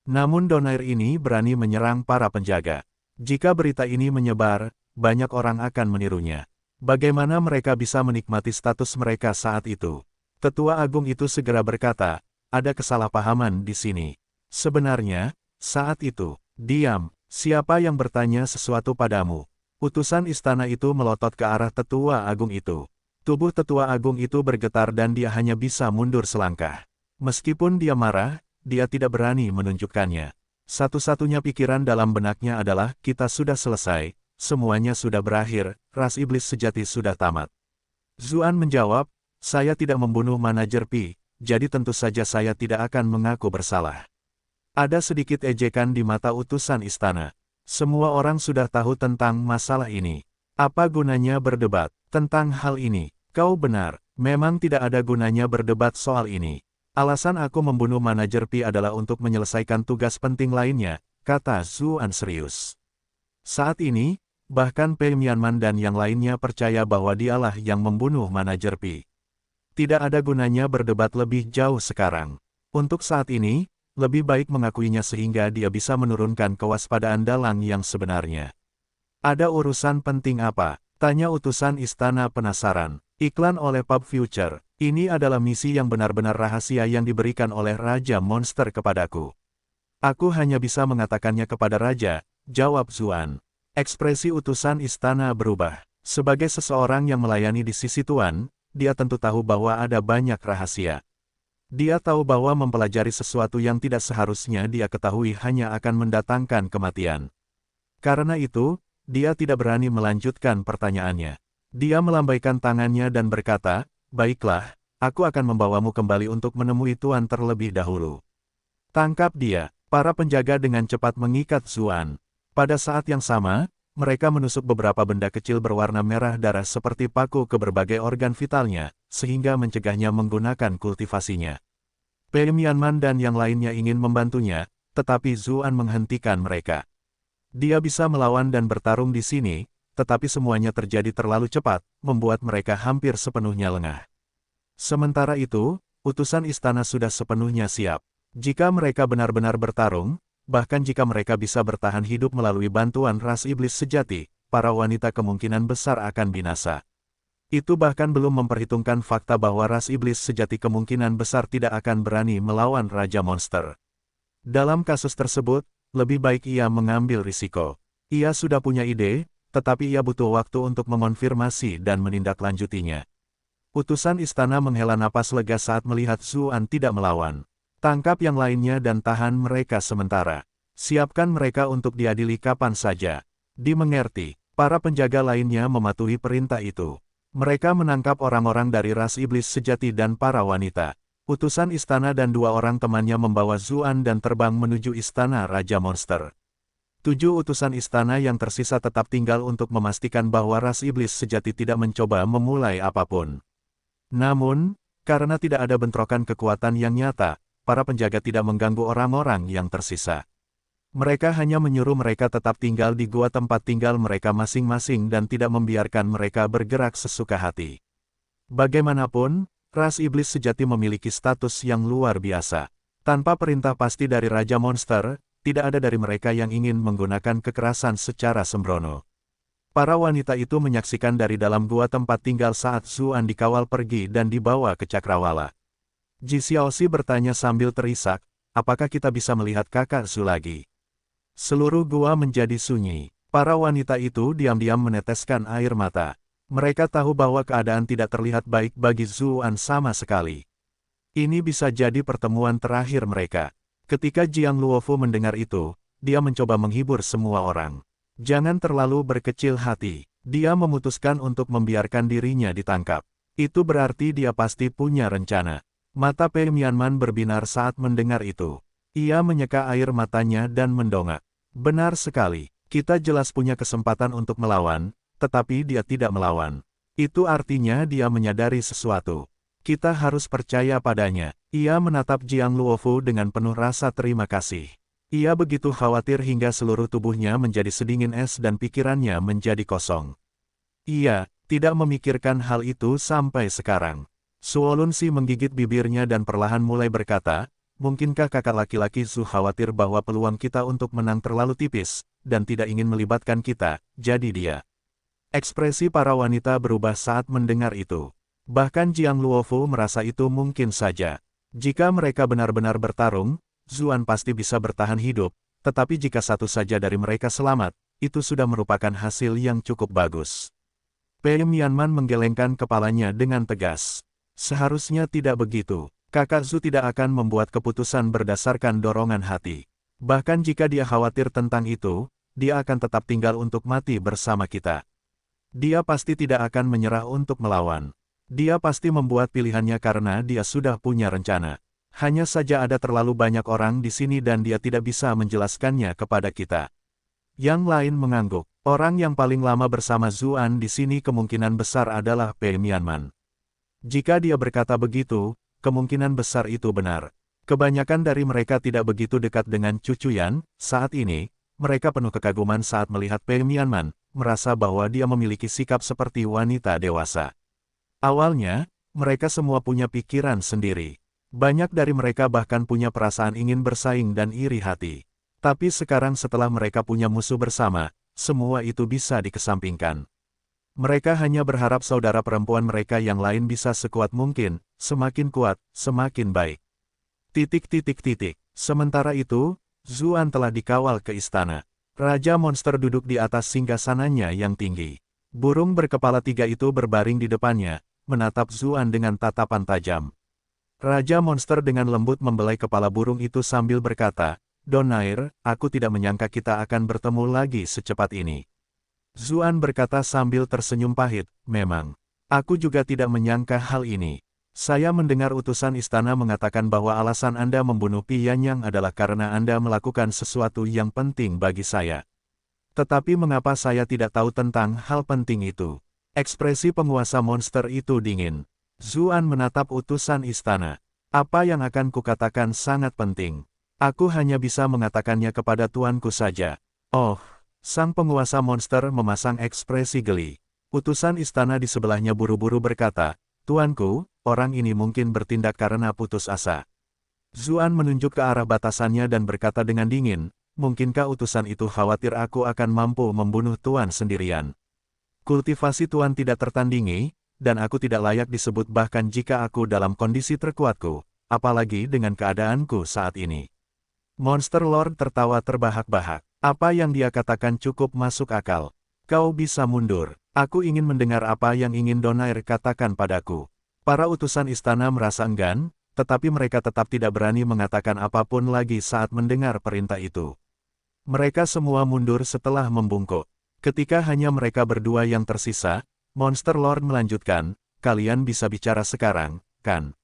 Namun Donair ini berani menyerang para penjaga. Jika berita ini menyebar, banyak orang akan menirunya. Bagaimana mereka bisa menikmati status mereka saat itu? Tetua Agung itu segera berkata, ada kesalahpahaman di sini. Sebenarnya, saat itu, diam, siapa yang bertanya sesuatu padamu? Utusan istana itu melotot ke arah Tetua Agung itu. Tubuh Tetua Agung itu bergetar dan dia hanya bisa mundur selangkah. Meskipun dia marah, dia tidak berani menunjukkannya. Satu-satunya pikiran dalam benaknya adalah, kita sudah selesai. Semuanya sudah berakhir, ras iblis sejati sudah tamat. Zuan menjawab, saya tidak membunuh manajer Pi, jadi tentu saja saya tidak akan mengaku bersalah. Ada sedikit ejekan di mata utusan istana. Semua orang sudah tahu tentang masalah ini. Apa gunanya berdebat tentang hal ini? Kau benar, memang tidak ada gunanya berdebat soal ini. Alasan aku membunuh manajer Pi adalah untuk menyelesaikan tugas penting lainnya, kata Zuan serius. Saat ini, bahkan Pei Mianman dan yang lainnya percaya bahwa dialah yang membunuh manajer Pi. Tidak ada gunanya berdebat lebih jauh sekarang. Untuk saat ini, lebih baik mengakuinya sehingga dia bisa menurunkan kewaspadaan dalang yang sebenarnya. Ada urusan penting apa? Tanya utusan istana penasaran. Iklan oleh Pub Future. Ini adalah misi yang benar-benar rahasia yang diberikan oleh Raja Monster kepadaku. Aku hanya bisa mengatakannya kepada Raja, jawab Zuan. Ekspresi utusan istana berubah. Sebagai seseorang yang melayani di sisi Tuan, dia tentu tahu bahwa ada banyak rahasia. Dia tahu bahwa mempelajari sesuatu yang tidak seharusnya dia ketahui hanya akan mendatangkan kematian. Karena itu, dia tidak berani melanjutkan pertanyaannya. Dia melambaikan tangannya dan berkata, "Baiklah, aku akan membawamu kembali untuk menemui Tuan terlebih dahulu." Tangkap dia. Para penjaga dengan cepat mengikat Zuan. Pada saat yang sama, mereka menusuk beberapa benda kecil berwarna merah darah seperti paku ke berbagai organ vitalnya, sehingga mencegahnya menggunakan kultivasinya. Pei Mianman dan yang lainnya ingin membantunya, tetapi Zuan menghentikan mereka. Dia bisa melawan dan bertarung di sini, tetapi semuanya terjadi terlalu cepat, membuat mereka hampir sepenuhnya lengah. Sementara itu, utusan istana sudah sepenuhnya siap. Jika mereka benar-benar bertarung, bahkan jika mereka bisa bertahan hidup melalui bantuan ras iblis sejati, para wanita kemungkinan besar akan binasa. Itu bahkan belum memperhitungkan fakta bahwa ras iblis sejati kemungkinan besar tidak akan berani melawan Raja Monster. Dalam kasus tersebut, lebih baik ia mengambil risiko. Ia sudah punya ide, tetapi ia butuh waktu untuk mengonfirmasi dan menindaklanjutinya. Utusan istana menghela napas lega saat melihat Zuan tidak melawan. Tangkap yang lainnya dan tahan mereka sementara. Siapkan mereka untuk diadili kapan saja. Dimengerti, para penjaga lainnya mematuhi perintah itu. Mereka menangkap orang-orang dari ras iblis sejati dan para wanita. Utusan istana dan 2 orang temannya membawa Zuan dan terbang menuju istana Raja Monster. 7 utusan istana yang tersisa tetap tinggal untuk memastikan bahwa ras iblis sejati tidak mencoba memulai apapun. Namun, karena tidak ada bentrokan kekuatan yang nyata, para penjaga tidak mengganggu orang-orang yang tersisa. Mereka hanya menyuruh mereka tetap tinggal di gua tempat tinggal mereka masing-masing dan tidak membiarkan mereka bergerak sesuka hati. Bagaimanapun, ras iblis sejati memiliki status yang luar biasa. Tanpa perintah pasti dari Raja Monster, tidak ada dari mereka yang ingin menggunakan kekerasan secara sembrono. Para wanita itu menyaksikan dari dalam gua tempat tinggal saat Zuan dikawal pergi dan dibawa ke Cakrawala. Ji Xiaoxi bertanya sambil terisak, apakah kita bisa melihat kakak Zu lagi? Seluruh gua menjadi sunyi. Para wanita itu diam-diam meneteskan air mata. Mereka tahu bahwa keadaan tidak terlihat baik bagi Zuan sama sekali. Ini bisa jadi pertemuan terakhir mereka. Ketika Jiang Luofu mendengar itu, dia mencoba menghibur semua orang. Jangan terlalu berkecil hati. Dia memutuskan untuk membiarkan dirinya ditangkap. Itu berarti dia pasti punya rencana. Mata Pei Mianman berbinar saat mendengar itu. Ia menyeka air matanya dan mendongak. Benar sekali, kita jelas punya kesempatan untuk melawan, tetapi dia tidak melawan. Itu artinya dia menyadari sesuatu. Kita harus percaya padanya. Ia menatap Jiang Luofu dengan penuh rasa terima kasih. Ia begitu khawatir hingga seluruh tubuhnya menjadi sedingin es dan pikirannya menjadi kosong. Ia tidak memikirkan hal itu sampai sekarang. Suolunsi menggigit bibirnya dan perlahan mulai berkata, mungkinkah kakak laki-laki Zu khawatir bahwa peluang kita untuk menang terlalu tipis, dan tidak ingin melibatkan kita, jadi dia. Ekspresi para wanita berubah saat mendengar itu. Bahkan Jiang Luofu merasa itu mungkin saja. Jika mereka benar-benar bertarung, Zuan pasti bisa bertahan hidup, tetapi jika satu saja dari mereka selamat, itu sudah merupakan hasil yang cukup bagus. Pei Mianman menggelengkan kepalanya dengan tegas. Seharusnya tidak begitu. Kakak Zu tidak akan membuat keputusan berdasarkan dorongan hati. Bahkan jika dia khawatir tentang itu, dia akan tetap tinggal untuk mati bersama kita. Dia pasti tidak akan menyerah untuk melawan. Dia pasti membuat pilihannya karena dia sudah punya rencana. Hanya saja ada terlalu banyak orang di sini dan dia tidak bisa menjelaskannya kepada kita. Yang lain mengangguk. Orang yang paling lama bersama Zuan di sini kemungkinan besar adalah Pei Mianman. Jika dia berkata begitu, kemungkinan besar itu benar. Kebanyakan dari mereka tidak begitu dekat dengan cucu Yan. Saat ini, mereka penuh kekaguman saat melihat Pei Mianman, merasa bahwa dia memiliki sikap seperti wanita dewasa. Awalnya, mereka semua punya pikiran sendiri. Banyak dari mereka bahkan punya perasaan ingin bersaing dan iri hati. Tapi sekarang setelah mereka punya musuh bersama, semua itu bisa dikesampingkan. Mereka hanya berharap saudara perempuan mereka yang lain bisa sekuat mungkin, semakin kuat, semakin baik. Sementara itu, Zuan telah dikawal ke istana. Raja monster duduk di atas singgasananya yang tinggi. Burung berkepala 3 itu berbaring di depannya, menatap Zuan dengan tatapan tajam. Raja monster dengan lembut membelai kepala burung itu sambil berkata, "Donair, aku tidak menyangka kita akan bertemu lagi secepat ini." Zuan berkata sambil tersenyum pahit, "Memang. Aku juga tidak menyangka hal ini. Saya mendengar utusan istana mengatakan bahwa alasan Anda membunuh Pi Yanyang adalah karena Anda melakukan sesuatu yang penting bagi saya. Tetapi mengapa saya tidak tahu tentang hal penting itu?" Ekspresi penguasa monster itu dingin. Zuan menatap utusan istana. "Apa yang akan kukatakan sangat penting. Aku hanya bisa mengatakannya kepada tuanku saja." "Oh," sang penguasa monster memasang ekspresi geli. Utusan istana di sebelahnya buru-buru berkata, "Tuanku, orang ini mungkin bertindak karena putus asa." Zuan menunjuk ke arah batasannya dan berkata dengan dingin, "Mungkinkah utusan itu khawatir aku akan mampu membunuh tuan sendirian? Kultivasi tuan tidak tertandingi, dan aku tidak layak disebut bahkan jika aku dalam kondisi terkuatku, apalagi dengan keadaanku saat ini." Monster Lord tertawa terbahak-bahak. Apa yang dia katakan cukup masuk akal. "Kau bisa mundur. Aku ingin mendengar apa yang ingin Donair katakan padaku." Para utusan istana merasa enggan, tetapi mereka tetap tidak berani mengatakan apapun lagi saat mendengar perintah itu. Mereka semua mundur setelah membungkuk. Ketika hanya mereka berdua yang tersisa, Monster Lord melanjutkan, "Kalian bisa bicara sekarang, kan?"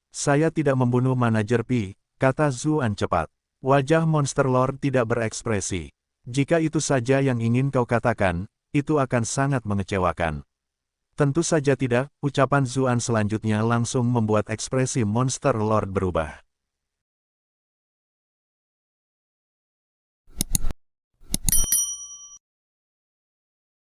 "Saya tidak membunuh manajer Pi," kata Zuan cepat. Wajah Monster Lord tidak berekspresi. "Jika itu saja yang ingin kau katakan, itu akan sangat mengecewakan." "Tentu saja tidak," ucapan Zuan selanjutnya langsung membuat ekspresi Monster Lord berubah.